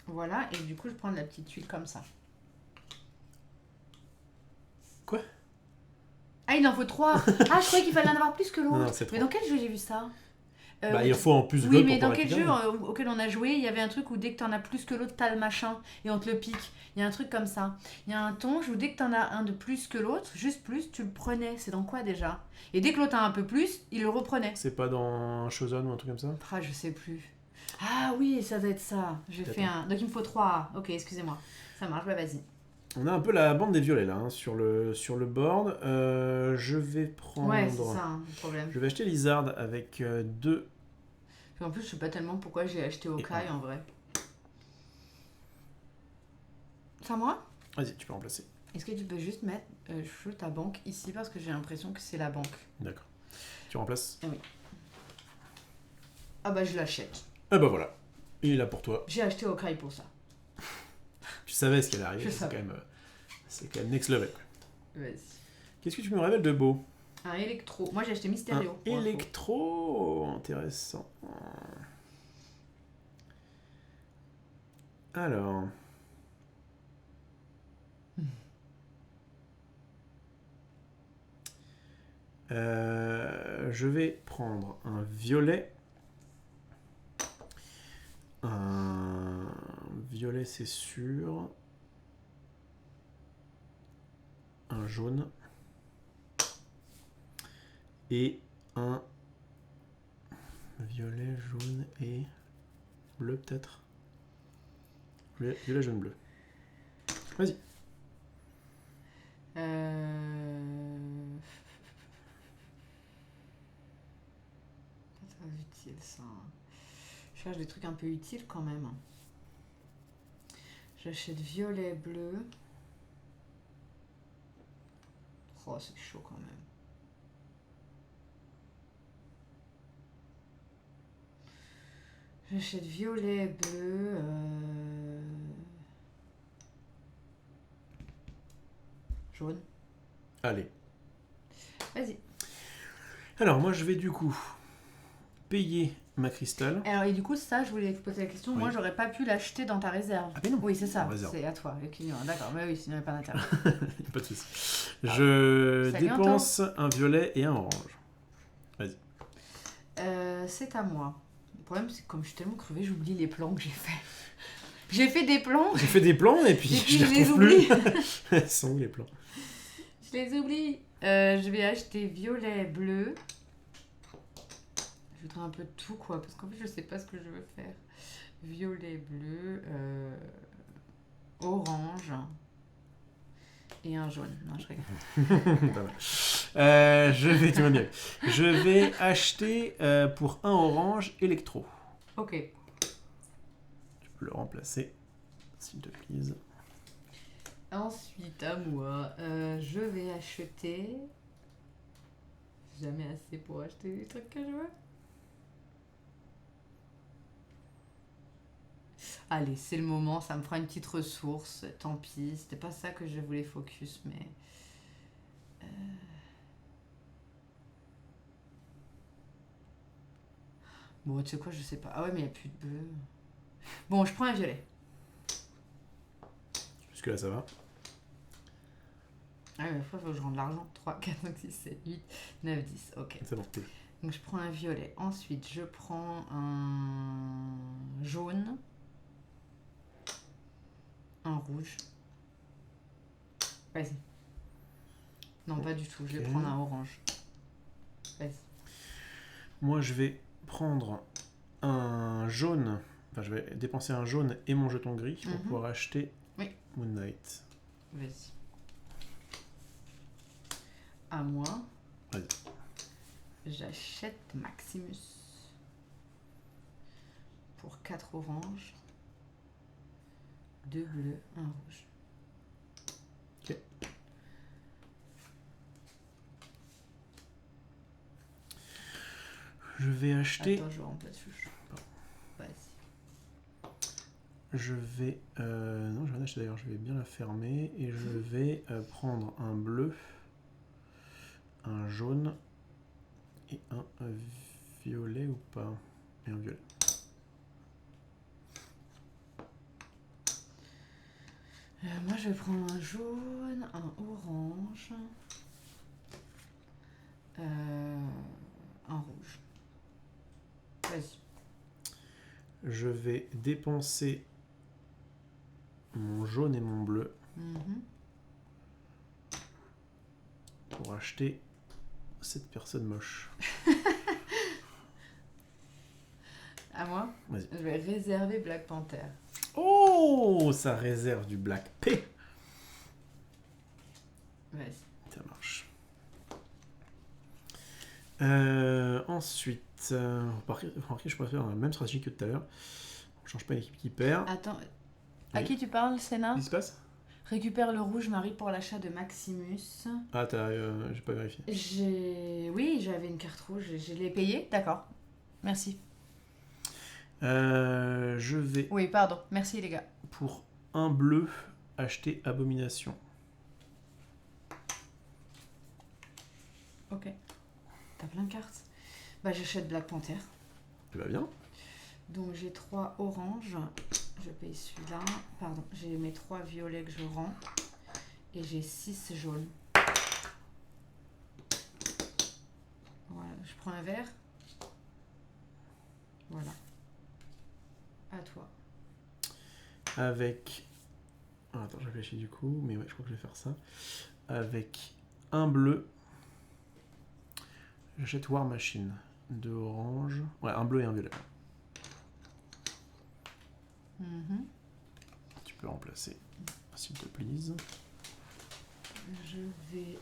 Voilà, et du coup, je prends de la petite tuile comme ça. Quoi? Ah, il en faut 3. Ah, je croyais qu'il fallait en avoir plus que l'autre. Non, c'est Mais trois. dans quel jeu j'ai vu ça? Bah, il faut en plus de Oui, l'autre mais pour dans pouvoir quel jeu récupérer. auquel on a joué, il y avait un truc où dès que t'en as plus que l'autre, t'as le machin et on te le pique. Il y a un truc comme ça. Il y a un tonge où dès que t'en as un de plus que l'autre, juste plus, tu le prenais. C'est dans quoi déjà? Et dès que l'autre a un peu plus, il le reprenait. C'est pas dans Shogun ou un truc comme ça? Ah, je sais plus. Ah oui, ça doit être ça. J'ai fait un. Donc il me faut 3. Ok, excusez-moi. Ça marche, bah vas-y. On a un peu la bande des violets là, hein, sur le board. Je vais prendre... Ouais, c'est ça hein, le problème. Je vais acheter Lizard avec 2... En plus, je sais pas tellement pourquoi j'ai acheté Okai en vrai. C'est à moi? Vas-y, tu peux remplacer. Est-ce que tu peux juste mettre ta banque ici parce que j'ai l'impression que c'est la banque. D'accord. Tu remplaces? Ah oui. Ah bah je l'achète. Ah bah voilà. Il est là pour toi. J'ai acheté Okai pour ça. Tu savais ce qui allait arriver. Je C'est savais. quand même next level. Vas-y. Qu'est-ce que tu me révèles de beau? Un électro. Moi j'ai acheté Mysterio. Un pour info. électro. Intéressant. Alors. Je vais prendre un violet. Un violet, c'est sûr. Un jaune. Et un violet, jaune et bleu, peut-être. Violet, jaune, bleu. Vas-y. Pas très utile ça. Je cherche des trucs un peu utiles quand même. J'achète violet, bleu. Oh, c'est chaud quand même. J'achète violet, bleu. Jaune. Allez. Vas-y. Alors, moi, je vais du coup payer ma cristal. Alors, et du coup, ça, je voulais te poser la question. Oui. Moi, j'aurais pas pu l'acheter dans ta réserve. Ah, mais non. Oui, c'est ça. En réserve. C'est à toi, le client. D'accord, mais oui, sinon il n'y a pas d'intérêt. Pas de soucis. Je Salut, dépense un violet et un orange. Vas-y. C'est à moi. Le problème, c'est que comme je suis tellement crevée, j'oublie les plans que j'ai fait. J'ai fait des plans. J'ai fait des plans et puis je les les retrouve oublie. plus. Ils sont où les plans? Je les oublie. Je vais acheter violet, bleu. Je voudrais un peu de tout, quoi, parce qu'en fait, je sais pas ce que je veux faire. Violet, bleu, orange et un jaune. Non, je rigole. Pas mal. Je vais tout bien. Je vais acheter pour un orange électro. Ok. Tu peux le remplacer, s'il te plaît. Ensuite, à moi, je vais acheter... Jamais assez pour acheter les trucs que je veux. Allez, c'est le moment, ça me fera une petite ressource. Tant pis, c'était pas ça que je voulais focus, mais... Bon, tu sais quoi, je sais pas. Ah ouais, mais il n'y a plus de bleu. Bon, je prends un violet. Jusque là, ça va. Ah oui, mais il faut que je rende l'argent. 3, 4, 5, 6, 7, 8, 9, 10. Ok. C'est bon. Donc je prends un violet. Ensuite, je prends un jaune. Un rouge. Vas-y. Non, pas du tout. Je vais Ok. prendre un orange. Vas-y. Moi, je vais prendre un jaune. Enfin, je vais dépenser un jaune et mon jeton gris pour pouvoir acheter Oui. Moon Knight. Vas-y. À moi. Vas-y. J'achète Maximus. Pour 4 oranges. 2 bleus, 1 rouge. Ok. Je vais acheter. Attends, je remplace. Vas-y. Je vais. Non, je vais en acheter d'ailleurs. Je vais bien la fermer et je vais prendre un bleu, un jaune et un violet ou pas? Et un violet. Moi, je vais prendre un jaune, un orange, un rouge. Vas-y. Je vais dépenser mon jaune et mon bleu pour acheter cette personne moche. À moi? Vas-y. Je vais réserver Black Panther. Oh, ça réserve du Black P. Vas-y. Ça marche. Ensuite, remarquez, je pourrais faire la même stratégie que tout à l'heure. On change pas l'équipe qui perd. Attends, à Oui. qui tu parles, Sénat? Qu'est-ce qui se passe? Récupère le rouge, Marie, pour l'achat de Maximus. Ah, j'ai pas vérifié. Oui, j'avais une carte rouge, je l'ai payée. D'accord. Merci. Je vais, Oui, pardon. Merci, les gars. pour un bleu, acheter Abomination. Ok. T'as plein de cartes. Bah, j'achète Black Panther. Tu vas bien? Donc, j'ai 3 oranges. Je paye celui-là. Pardon, j'ai mes 3 violets que je rends. Et j'ai 6 jaunes. je prends un verre. Voilà. À toi. Avec... Ah, attends, je réfléchis du coup, mais ouais, je crois que je vais faire ça. Avec un bleu, j'achète War Machine. 2 oranges. Ouais, un bleu et un violet. Tu peux remplacer, s'il te plaît. Je vais...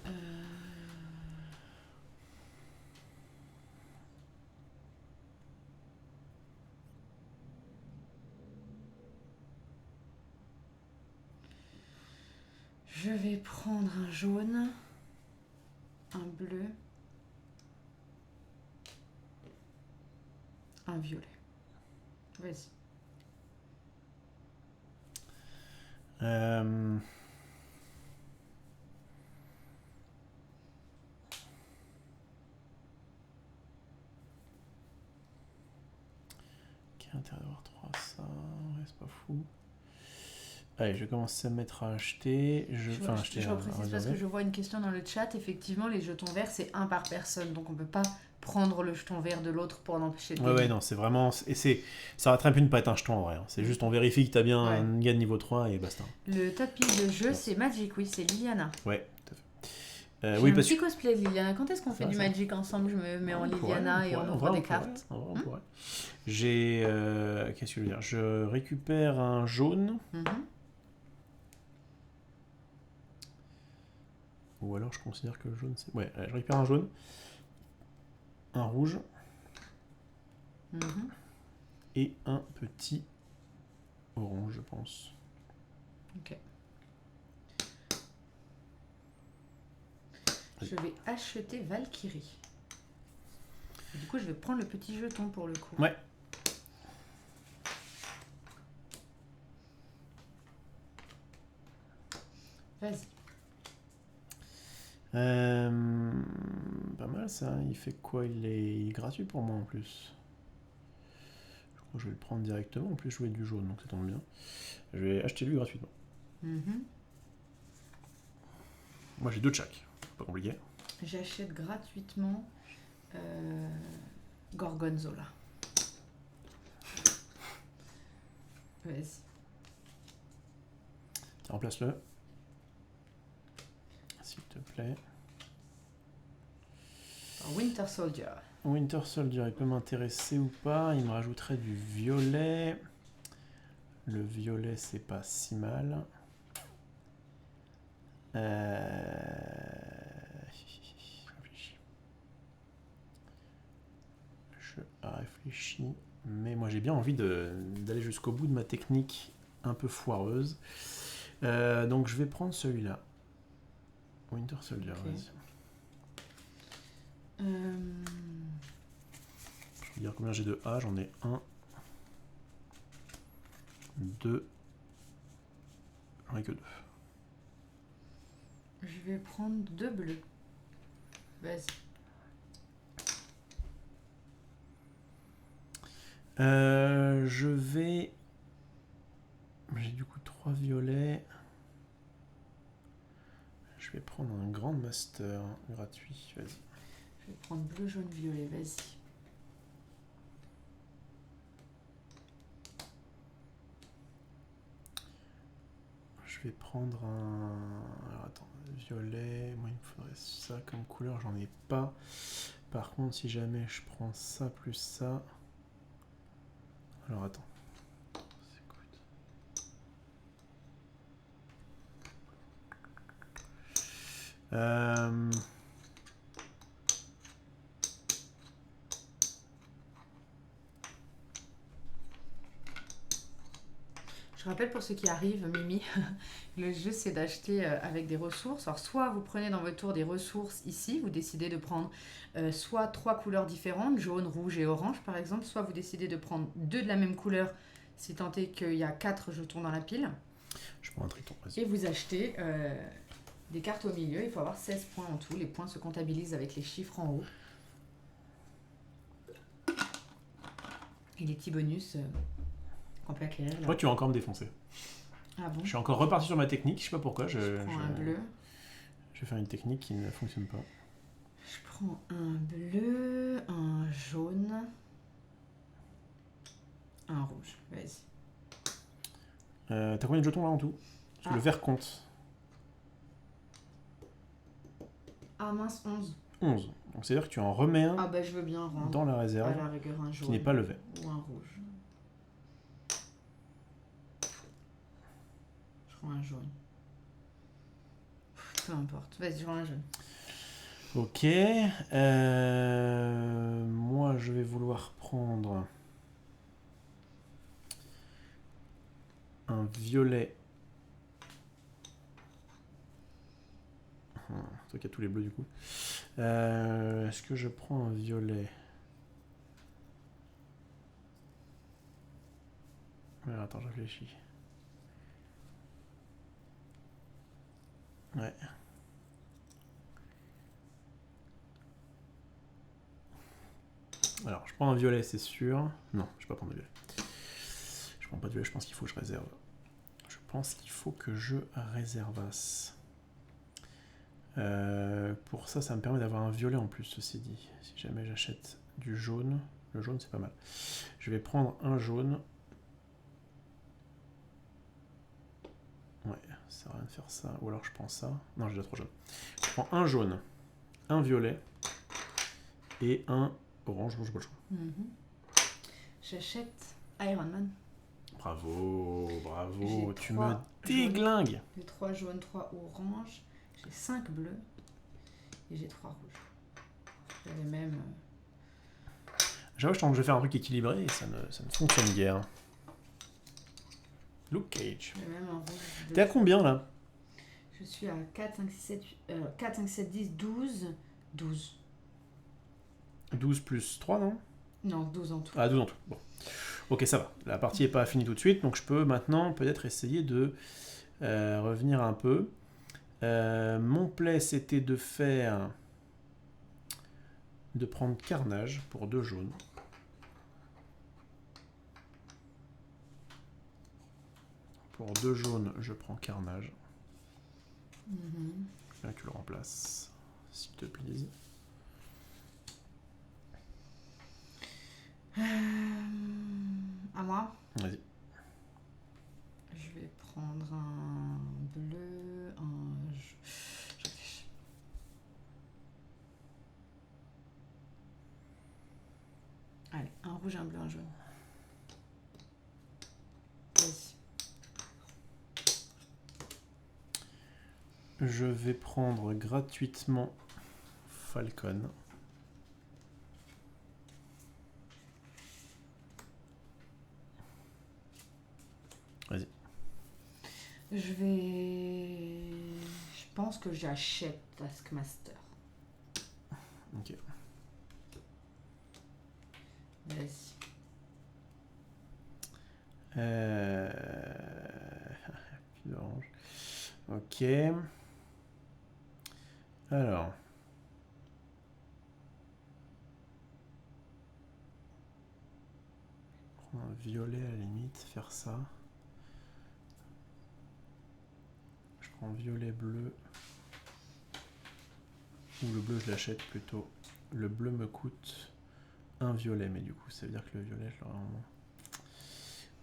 Je vais prendre un jaune, un bleu, un violet. Vas-y. Quel intérêt d'avoir 3 ça? Ouais, c'est pas fou. Allez, je vais commencer à me mettre à acheter. Je reprécise parce que je vois une question dans le chat. Effectivement, les jetons verts, c'est un par personne. Donc, on peut pas prendre le jeton vert de l'autre pour l'empêcher de gagner. Ouais, non, c'est vraiment... Ça aurait très pu ne pas être un jeton en vrai. Hein. C'est juste, on vérifie que t'as bien un gars de niveau 3 et basta. Le tapis de jeu, c'est Magic, oui, c'est Liliana. Ouais, tout à fait. J'ai un petit cosplay de Liliana. Quand est-ce qu'on fait du Magic ensemble? Je me mets en Liliana et on ouvre des cartes. On pourrait. J'ai... Qu'est-ce que je veux dire? Je récupère un jaune. Ou alors je considère que le jaune c'est... Ouais, je récupère un jaune. Un rouge. Et un petit orange, je pense. Ok. Je vais acheter Valkyrie. Et du coup, je vais prendre le petit jeton pour le coup. Ouais. Vas-y. Pas mal ça, il fait quoi? Il est gratuit pour moi en plus. Je crois que je vais le prendre directement, en plus je jouais du jaune donc ça tombe bien. Je vais acheter lui gratuitement. Moi j'ai 2 de chaque, pas compliqué. J'achète gratuitement Gorgonzola. Vas-y. Remplace-le. S'il te plaît. Winter Soldier. Winter Soldier, il peut m'intéresser ou pas? Il me rajouterait du violet. Le violet, c'est pas si mal. Je réfléchis. Mais moi, j'ai bien envie d'aller jusqu'au bout de ma technique un peu foireuse. Donc, je vais prendre celui-là. Winter Soldier, okay. Vas-y. Je vais dire combien j'ai de A, j'en ai 1, 2, j'en ai que 2. Je vais prendre 2 bleus. Vas-y. Je vais... J'ai du coup 3 violets. Je vais prendre un grand master gratuit, vas-y. Je vais prendre bleu, jaune, violet, vas-y. Je vais prendre un... Alors attends, violet, moi il me faudrait ça comme couleur, j'en ai pas. Par contre, si jamais je prends ça plus ça... Alors attends. Je rappelle pour ceux qui arrivent, Mimi, le jeu c'est d'acheter avec des ressources. Alors soit vous prenez dans votre tour des ressources ici, vous décidez de prendre soit 3 couleurs différentes, jaune, rouge et orange par exemple, soit vous décidez de prendre 2 de la même couleur si tant est qu'il y a 4 jetons dans la pile. Je prends un triton, vas-y. Et vous achetez des cartes au milieu, il faut avoir 16 points en tout, les points se comptabilisent avec les chiffres en haut. Et les petits bonus... Je crois que tu vas encore me défoncer. Ah bon? Je suis encore reparti sur ma technique, je sais pas pourquoi. Je prends un bleu. Je vais faire une technique qui ne fonctionne pas. Je prends un bleu, un jaune, un rouge. Vas-y. T'as combien de jetons là en tout? Parce que le vert compte. Ah mince, 11. 11. Donc c'est-à-dire que tu en remets un Ah bah je veux bien rendre. dans la réserve À la rigueur un jaune. qui n'est pas levé. Ou un rouge. Je prends un jaune. Peu importe. Vas-y, je prends un jaune. Ok. Moi, je vais vouloir prendre un violet. Toi qui as tous les bleus du coup. Est-ce que je prends un violet? Attends, je réfléchis. Ouais. Alors, je prends un violet, c'est sûr. Non, je vais pas prendre de violet. Je prends pas de violet, je pense qu'il faut que je réserve. Je pense qu'il faut que je réservasse. Pour ça, ça me permet d'avoir un violet en plus, ceci dit. Si jamais j'achète du jaune, le jaune c'est pas mal. Je vais prendre un jaune. Ouais, ça sert à rien de faire ça. Ou alors je prends ça. Non, j'ai déjà trop jaune. Je prends un jaune, un violet et un orange. Bon, j'ai pas le choix. J'achète Iron Man. Bravo, bravo, J'ai tu 3 me déglingues. J'ai 3 jaunes, 3 oranges. J'ai 5 bleus. Et j'ai 3 rouges. J'avais même... J'avoue, je vais faire un truc équilibré et ça ne fonctionne guère. Luke Cage. j'avais même un rouge. T'es à combien là? Je suis à 4, 5, 6, 7, 4, 5, 7, 10, 12. 12. 12 plus 3, non? Non, 12 en tout. Ah, 12 en tout. Bon. Ok, ça va. La partie n'est pas finie tout de suite, donc je peux maintenant peut-être essayer de revenir un peu. Mon play, c'était de faire... de prendre Carnage pour 2 jaunes. Pour 2 jaunes, je prends Carnage. Bien que tu le remplaces, s'il te plaît. À moi. Vas-y. Je vais prendre un bleu, un... Je réfléchis. Allez, un rouge, un bleu, un jaune. Vas-y. Je vais prendre gratuitement Falcon. Vas-y. Je pense que j'achète Taskmaster. Ok. Vas-y. Puis d'orange. Ok. Alors. Je prends un violet à la limite, faire ça. Je prends violet bleu. Ou le bleu je l'achète plutôt. Le bleu me coûte un violet, mais du coup ça veut dire que le violet je l'aurai en moins.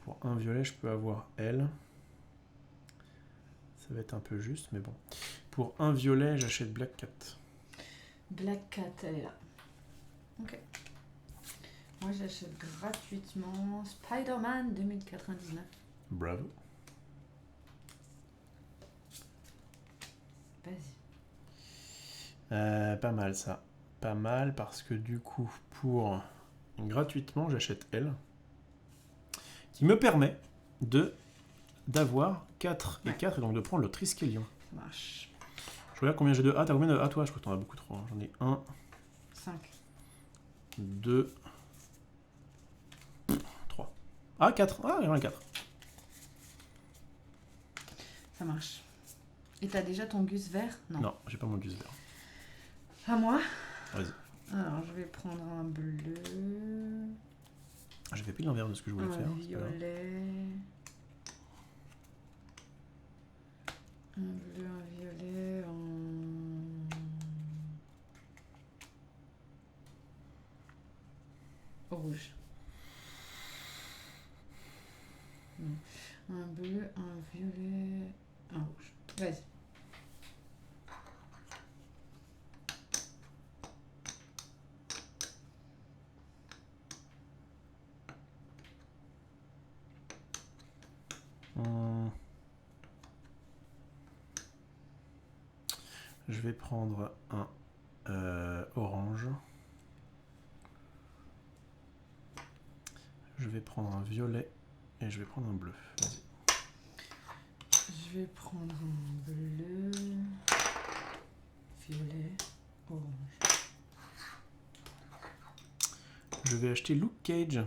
Pour un violet je peux avoir elle. Ça va être un peu juste, mais bon. Pour un violet, j'achète Black Cat. Black Cat, elle est là. Ok. Moi, j'achète gratuitement Spider-Man 2099. Bravo. Vas-y. Pas mal ça. Pas mal parce que du coup, pour gratuitement, j'achète elle. Qui me permet d'avoir 4 et 4 et donc de prendre le Triskelion. Ça marche. Je regarde combien j'ai de A. T'as combien de A toi? Je crois que t'en as beaucoup trop. J'en ai 1, 5. 2, 3. Ah, 4. Ah, il y en a 4. Ça marche. Et t'as déjà ton gus vert? Non. Non, j'ai pas mon gus vert. À moi? Vas-y. Alors, je vais prendre un bleu. J'ai fait pile l'inverse de ce que je voulais faire. Un violet. Un bleu, un violet, un... rouge. Non. Un bleu, un violet, un rouge. Vas-y. Je vais prendre un orange. Je vais prendre un violet et je vais prendre un bleu. Vas-y. Je vais prendre un bleu, violet, orange. Je vais acheter Luke Cage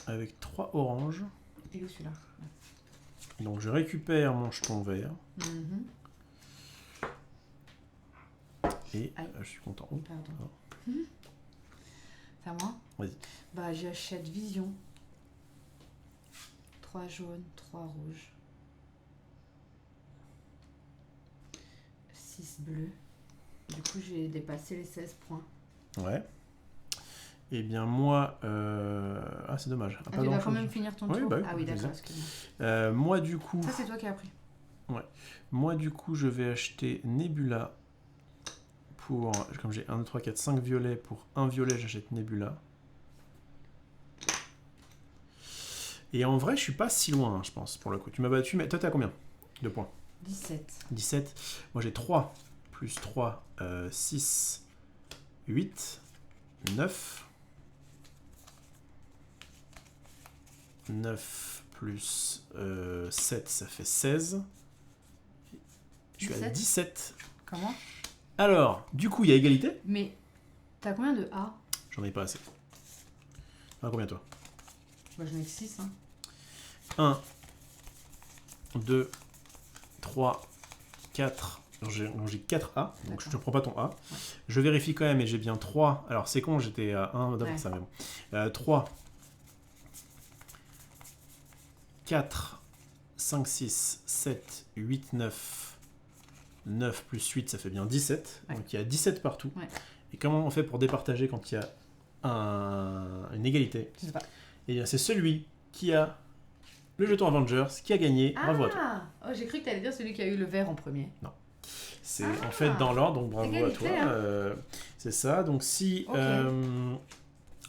avec 3 oranges. Et où celui-là? Donc je récupère mon jeton vert. Et je suis content. Oh, pardon. Oh. C'est à moi? Vas-y. Bah j'achète Vision. 3 jaunes, 3 rouges. 6 bleus. Du coup j'ai dépassé les 16 points. Ouais. Eh bien moi... Ah c'est dommage. Tu vas quand même finir ton tour? Bah, ah oui d'accord, excuse-moi. Moi du coup... Ça c'est toi qui as pris. Ouais. Moi du coup je vais acheter Nebula. Pour, comme j'ai 1, 2, 3, 4, 5 violets, pour un violet, j'achète Nebula. Et en vrai, je suis pas si loin, hein, je pense, pour le coup. Tu m'as battu, mais toi, t'as combien de points? 17. 17. Moi, j'ai 3, plus 3, 6, 8, 9. 9 plus 7, ça fait 16. Je suis à 17. Comment? Alors, du coup, il y a égalité. Mais t'as combien de A? J'en ai pas assez. T'en as combien, toi? Bah, j'en ai 6. Hein. 1, 2, 3, 4. J'ai 4 A, donc je ne prends pas ton A. Ouais. Je vérifie quand même et j'ai bien 3. Alors, c'est con, j'étais à 1 d'abord, ça, mais bon. 3, 4, 5, 6, 7, 8, 9. 9 plus 8, ça fait bien 17. Ouais. Donc il y a 17 partout. Ouais. Et comment on fait pour départager quand il y a une égalité? Je sais pas. Et bien c'est celui qui a le jeton Avengers qui a gagné. Bravo à toi. Oh, j'ai cru que tu allais dire celui qui a eu le vert en premier. Non. C'est en fait dans l'ordre, donc bravo égalité, à toi. Hein. C'est ça. Donc si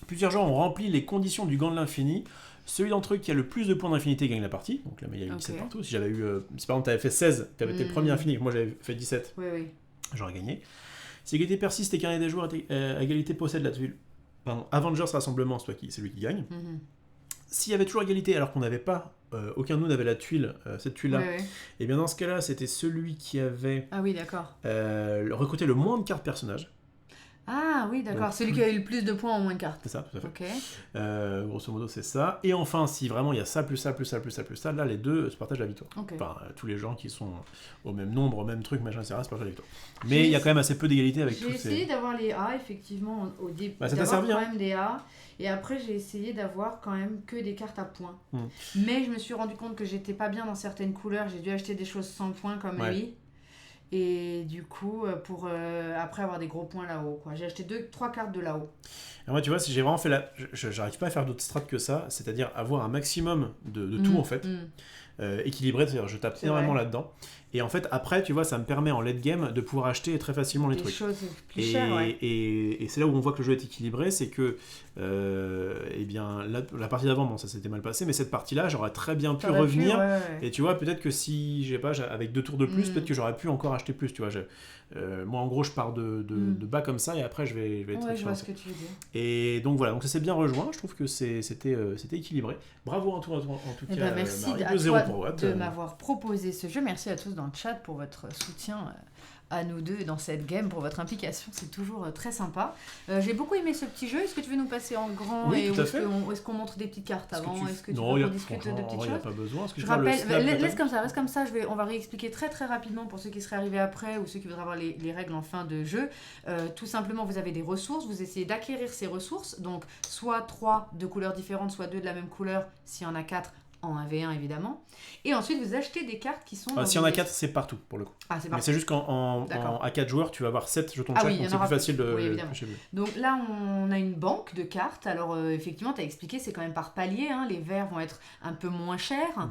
plusieurs gens ont rempli les conditions du gant de l'infini, celui d'entre eux qui a le plus de points d'infinité gagne la partie. Donc là, il y a eu 17 partout. Si j'avais eu... si par exemple, tu avais fait 16, tu avais été le premier infini, moi j'avais fait 17, j'aurais gagné. Si l'égalité persiste et qu'un des joueurs à égalité possède la tuile, Avengers Rassemblement, c'est lui qui gagne. S'il y avait toujours égalité alors qu'on n'avait pas, aucun de nous n'avait la tuile, cette tuile-là, et bien dans ce cas-là, c'était celui qui avait recruté le moins de cartes personnages. Ah oui, d'accord. Donc, celui qui a eu le plus de points en moins de cartes. C'est ça, tout à fait. Okay. Grosso modo, c'est ça. Et enfin, si vraiment il y a ça, plus ça, plus ça, plus ça, plus ça, là, les deux se partagent la victoire. Okay. Enfin, tous les gens qui sont au même nombre, au même truc, machin, etc., se partagent la victoire. Mais il y a quand même assez peu d'égalité avec tous ces... J'ai essayé d'avoir les A, effectivement, au début. Ça t'a servi, quand même des A. Et après, j'ai essayé d'avoir quand même que des cartes à points. Mais je me suis rendu compte que j'étais pas bien dans certaines couleurs. J'ai dû acheter des choses sans points comme lui. Et du coup, pour après avoir des gros points là-haut, quoi. J'ai acheté 2-3 cartes de là-haut. Et moi, tu vois, si j'ai vraiment fait j'arrive pas à faire d'autres strats que ça, c'est-à-dire avoir un maximum de tout, en fait, équilibré, c'est-à-dire je tape énormément là-dedans. Et en fait, après, tu vois, ça me permet en late game de pouvoir acheter très facilement les trucs. Des choses plus chères, et c'est là où on voit que le jeu est équilibré, c'est que, eh bien, la partie d'avant, bon, ça s'était mal passé, mais cette partie-là, j'aurais très bien pu revenir. Et tu vois, peut-être que si, je sais pas, avec 2 tours de plus, peut-être que j'aurais pu encore acheter plus, tu vois. Moi, en gros, je pars de bas comme ça, et après, je vais être je vois ce que tu veux dire. Et donc voilà, donc ça s'est bien rejoint. Je trouve que c'était équilibré. Bravo en tout cas. Merci Marie, à toi de m'avoir proposé ce jeu. Merci à tous dans le chat pour votre soutien à nous deux dans cette game, pour votre implication. C'est toujours très sympa. J'ai beaucoup aimé ce petit jeu. Est-ce que tu veux nous passer en grand? Oui, tout à fait. Est-ce qu'on montre des petites cartes avant? Est-ce que tu veux qu'on discute de petites choses? Il n'y a pas besoin. Je rappelle, reste comme ça. On va réexpliquer très très rapidement pour ceux qui seraient arrivés après ou ceux qui voudraient avoir les règles en fin de jeu. Tout simplement, vous avez des ressources. Vous essayez d'acquérir ces ressources. Donc, soit 3 de couleurs différentes, soit 2 de la même couleur. S'il y en a 4, en 1v1 évidemment. Et ensuite, vous achetez des cartes qui sont... Si on a 4, c'est partout pour le coup. Ah, c'est Mais partout. c'est juste à 4 joueurs, tu vas avoir 7 jetons de chaque, donc c'est plus facile de... Oui, évidemment. Donc là, on a une banque de cartes. Alors effectivement, tu as expliqué, c'est quand même par palier. Hein. Les verts vont être un peu moins chers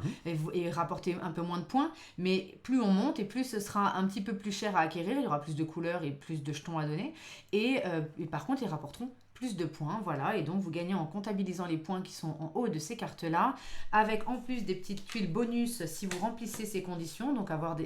et rapporter un peu moins de points. Mais plus on monte et plus ce sera un petit peu plus cher à acquérir. Il y aura plus de couleurs et plus de jetons à donner. Et par contre, ils rapporteront plus de points, voilà, et donc vous gagnez en comptabilisant les points qui sont en haut de ces cartes-là, avec en plus des petites tuiles bonus si vous remplissez ces conditions, donc avoir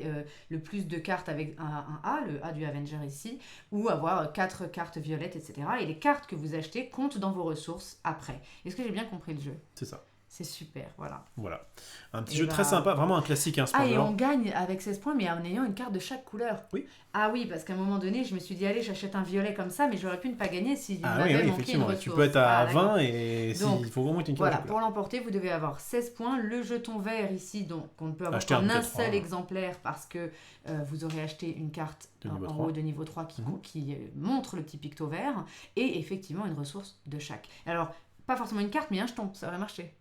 le plus de cartes avec un A, le A du Avenger ici, ou avoir 4 cartes violettes, etc. Et les cartes que vous achetez comptent dans vos ressources après. Est-ce que j'ai bien compris le jeu ? C'est ça. C'est super, voilà. Voilà. Un petit jeu très sympa, vraiment un classique. Hein, et on gagne avec 16 points, mais en ayant une carte de chaque couleur. Oui. Ah oui, parce qu'à un moment donné, je me suis dit, allez, j'achète un violet comme ça, mais j'aurais pu ne pas gagner s'il m'avait manqué effectivement. une ressource. Tu peux être à 20 et donc, il faut vraiment être une carte. Voilà, pour l'emporter, vous devez avoir 16 points. Le jeton vert ici, donc on ne peut avoir qu'en un seul exemplaire parce que vous aurez acheté une carte en haut de niveau 3 qui montre le petit picto vert et effectivement une ressource de chaque. Alors, pas forcément une carte, mais un jeton, ça aurait marché.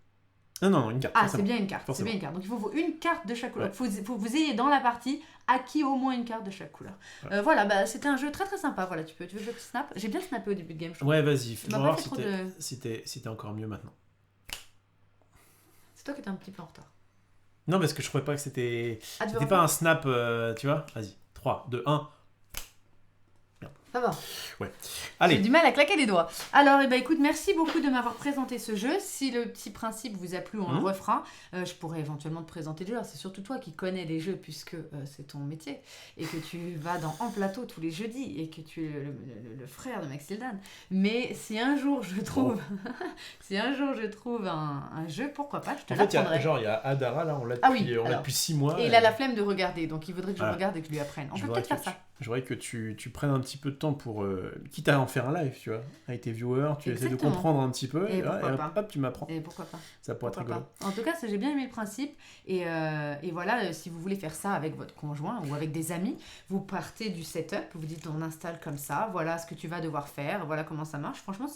Non, une carte. Ah, c'est bien une carte. C'est bien une carte. Donc il faut une carte de chaque couleur. Il faut que vous ayez dans la partie acquis au moins une carte de chaque couleur. Ouais. Voilà, c'était un jeu très très sympa. Voilà, tu veux que je snap ? J'ai bien snappé au début de game. Ouais, vas-y. On va voir si t'es encore mieux maintenant. C'est toi qui étais un petit peu en retard. Non, parce que je croyais pas que c'était pas un snap, tu vois. Vas-y. 3, 2, 1. Ça va. Ouais. Allez. J'ai du mal à claquer les doigts. Alors, écoute, merci beaucoup de m'avoir présenté ce jeu. Si le petit principe vous a plu, on le refera. Je pourrais éventuellement te présenter le jeu. Alors, c'est surtout toi qui connais les jeux puisque c'est ton métier et que tu vas En Plateau tous les jeudis et que tu es le frère de Maxildan. Mais si un jour je trouve, un jeu, pourquoi pas, je te l'apprendrai. Il y a Adara là, on l'a depuis 6 mois. Et il a la flemme de regarder, donc il voudrait que je regarde et que je lui apprenne. On peut peut-être faire ça. Je voudrais que tu prennes un petit peu de temps pour, quitte à en faire un live, tu vois, avec tes viewers, tu essaies de comprendre un petit peu, et hop, tu m'apprends. Et pourquoi pas. Ça pourrait être rigolo. En tout cas, j'ai bien aimé le principe, et voilà, si vous voulez faire ça avec votre conjoint ou avec des amis, vous partez du setup, vous dites on installe comme ça, voilà ce que tu vas devoir faire, voilà comment ça marche. Franchement,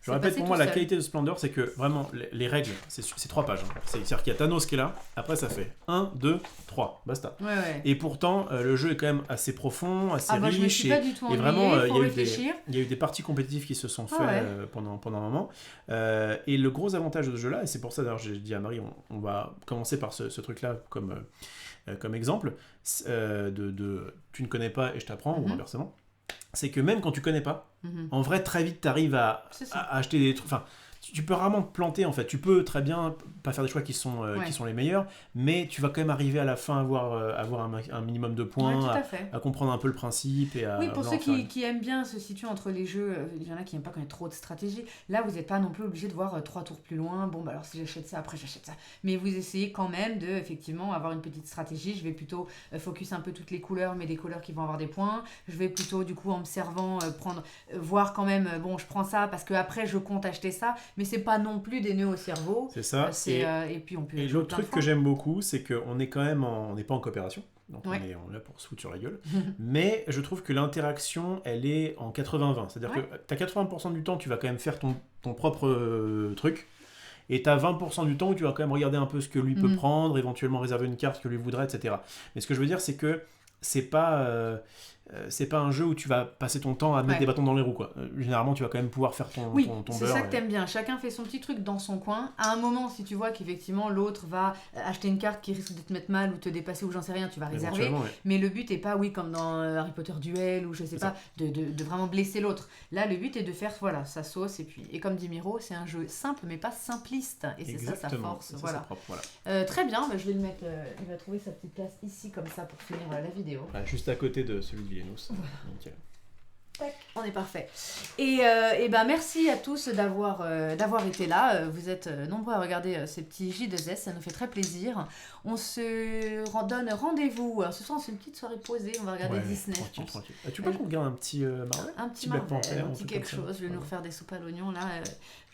je répète, pour moi, la qualité de Splendor, c'est que vraiment, les règles, c'est 3 pages. Hein. C'est-à-dire qu'il y a Thanos qui est là, après ça fait 1, 2, 3, basta. Ouais. Et pourtant, le jeu est quand même assez profond, assez riche. Je me suis pas du tout ennuyée, vraiment, il y a eu des parties compétitives qui se sont faites pendant un moment. Et le gros avantage de ce jeu-là, et c'est pour ça d'ailleurs j'ai dit à Marie, on va commencer par ce truc-là comme exemple, tu ne connais pas et je t'apprends, ou inversement. C'est que même quand tu connais pas, en vrai, très vite, tu arrives à acheter des trucs. Enfin, tu peux rarement te planter, en fait. Tu peux très bien pas faire des choix qui sont les meilleurs, mais tu vas quand même arriver à la fin à avoir un minimum de points, à comprendre un peu le principe. Oui, pour ceux qui aiment bien se situer entre les jeux, il y en a qui n'aiment pas quand il y a trop de stratégie. Là, vous n'êtes pas non plus obligé de voir 3 tours plus loin. Bon, alors si j'achète ça, après j'achète ça. Mais vous essayez quand même de, effectivement, avoir une petite stratégie. Je vais plutôt focus un peu toutes les couleurs, mais des couleurs qui vont avoir des points. Je vais plutôt, du coup, en me servant, voir quand même, bon, je prends ça parce qu'après, je compte acheter ça. Mais c'est pas non plus des nœuds au cerveau. C'est ça. Et puis on peut. Et l'autre truc que j'aime beaucoup, c'est qu'on est quand même on n'est pas en coopération. Donc on est là pour se foutre sur la gueule. Mais je trouve que l'interaction, elle est en 80-20. C'est-à-dire que tu as 80% du temps, tu vas quand même faire ton propre truc. Et tu as 20% du temps où tu vas quand même regarder un peu ce que lui peut prendre, éventuellement réserver une carte que lui voudrait, etc. Mais ce que je veux dire, c'est que c'est pas un jeu où tu vas passer ton temps à mettre des bâtons dans les roues, quoi. Généralement, tu vas quand même pouvoir faire ton beurre. C'est ça que t'aimes bien. Chacun fait son petit truc dans son coin. À un moment, si tu vois qu'effectivement l'autre va acheter une carte qui risque de te mettre mal ou te dépasser ou j'en sais rien, tu vas réserver. Mais le but est pas, comme dans Harry Potter Duel ou je sais pas, de vraiment blesser l'autre. Là, le but est de faire sa sauce et comme dit Miro, c'est un jeu simple mais pas simpliste. Et c'est ça sa force. Voilà. Propre, très bien. Je vais le mettre. Il va trouver sa petite place ici comme ça pour finir la vidéo. Juste à côté de celui de Villeneuve. Nickel. On est parfait. Et merci à tous d'avoir été là. Vous êtes nombreux à regarder ces petits J2S, ça nous fait très plaisir. On se donne rendez-vous. Ce soir, c'est une petite soirée posée. On va regarder Disney. Tranquille. Tu peux qu'on regarde un petit Marvel, un petit Black Panther, un petit quelque chose. Je vais nous refaire des soupes à l'oignon là.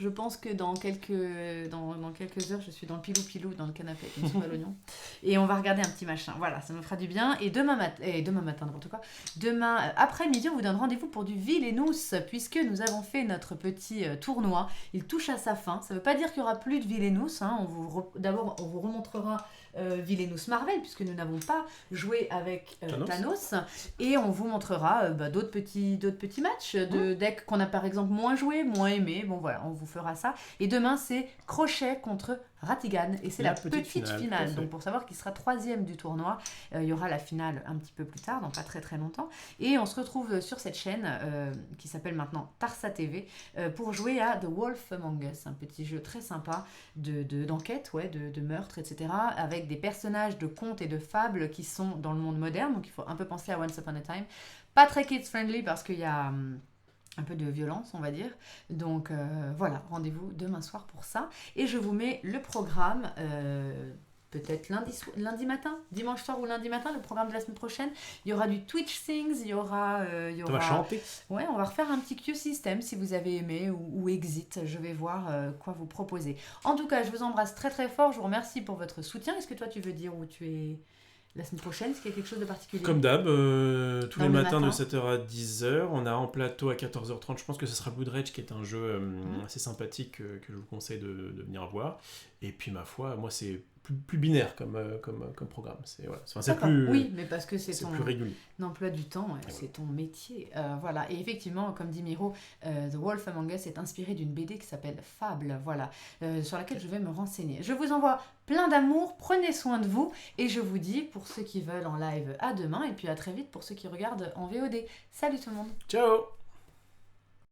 Je pense que dans quelques heures, je suis dans le pilou dans le canapé avec une soupe à l'oignon. Et on va regarder un petit machin. Voilà, ça nous fera du bien. Et demain matin, n'importe quoi. Demain après-midi, on vous donne rendez-vous pour du Villainous, puisque nous avons fait notre petit tournoi. Il touche à sa fin. Ça ne veut pas dire qu'il n'y aura plus de Villainous. Hein. D'abord, on vous remontrera Villainous Marvel, puisque nous n'avons pas joué avec Thanos. Et on vous montrera d'autres petits matchs de decks qu'on a par exemple moins joué, moins aimé. Bon voilà, on vous fera ça. Et demain, c'est Crochet contre Ratigan. Et c'est la petite finale. Donc pour savoir qui sera 3e du tournoi, il y aura la finale un petit peu plus tard, dans pas très très longtemps. Et on se retrouve sur cette chaîne qui s'appelle maintenant Tarsa TV pour jouer à The Wolf Among Us, un petit jeu très sympa d'enquête, de meurtre, etc. avec des personnages de contes et de fables qui sont dans le monde moderne, donc il faut un peu penser à Once Upon a Time. Pas très kids-friendly parce qu'il y a un peu de violence, on va dire. Donc voilà, rendez-vous demain soir pour ça. Et je vous mets le programme... peut-être lundi matin, dimanche soir ou lundi matin, le programme de la semaine prochaine. Il y aura du Twitch Things, il y aura... Tu vas chanter. Ouais, on va refaire un petit Q-System si vous avez aimé ou Exit. Je vais voir quoi vous proposer. En tout cas, je vous embrasse très très fort. Je vous remercie pour votre soutien. Est-ce que toi, tu veux dire où tu es la semaine prochaine? Est-ce qu'il y a quelque chose de particulier? Comme d'hab, tous les matins de 7h à 10h. On a en plateau à 14h30. Je pense que ce sera Blood Rage qui est un jeu assez sympathique que je vous conseille de venir voir. Et puis, ma foi, moi, c'est plus binaire comme programme. C'est plus, oui, mais parce que c'est ton plus régulier. Emploi du temps, c'est ton métier. Voilà. Et effectivement, comme dit Miro, The Wolf Among Us est inspiré d'une BD qui s'appelle Fable, voilà, sur laquelle je vais me renseigner. Je vous envoie plein d'amour, prenez soin de vous, et je vous dis, pour ceux qui veulent en live, à demain, et puis à très vite pour ceux qui regardent en VOD. Salut tout le monde. Ciao.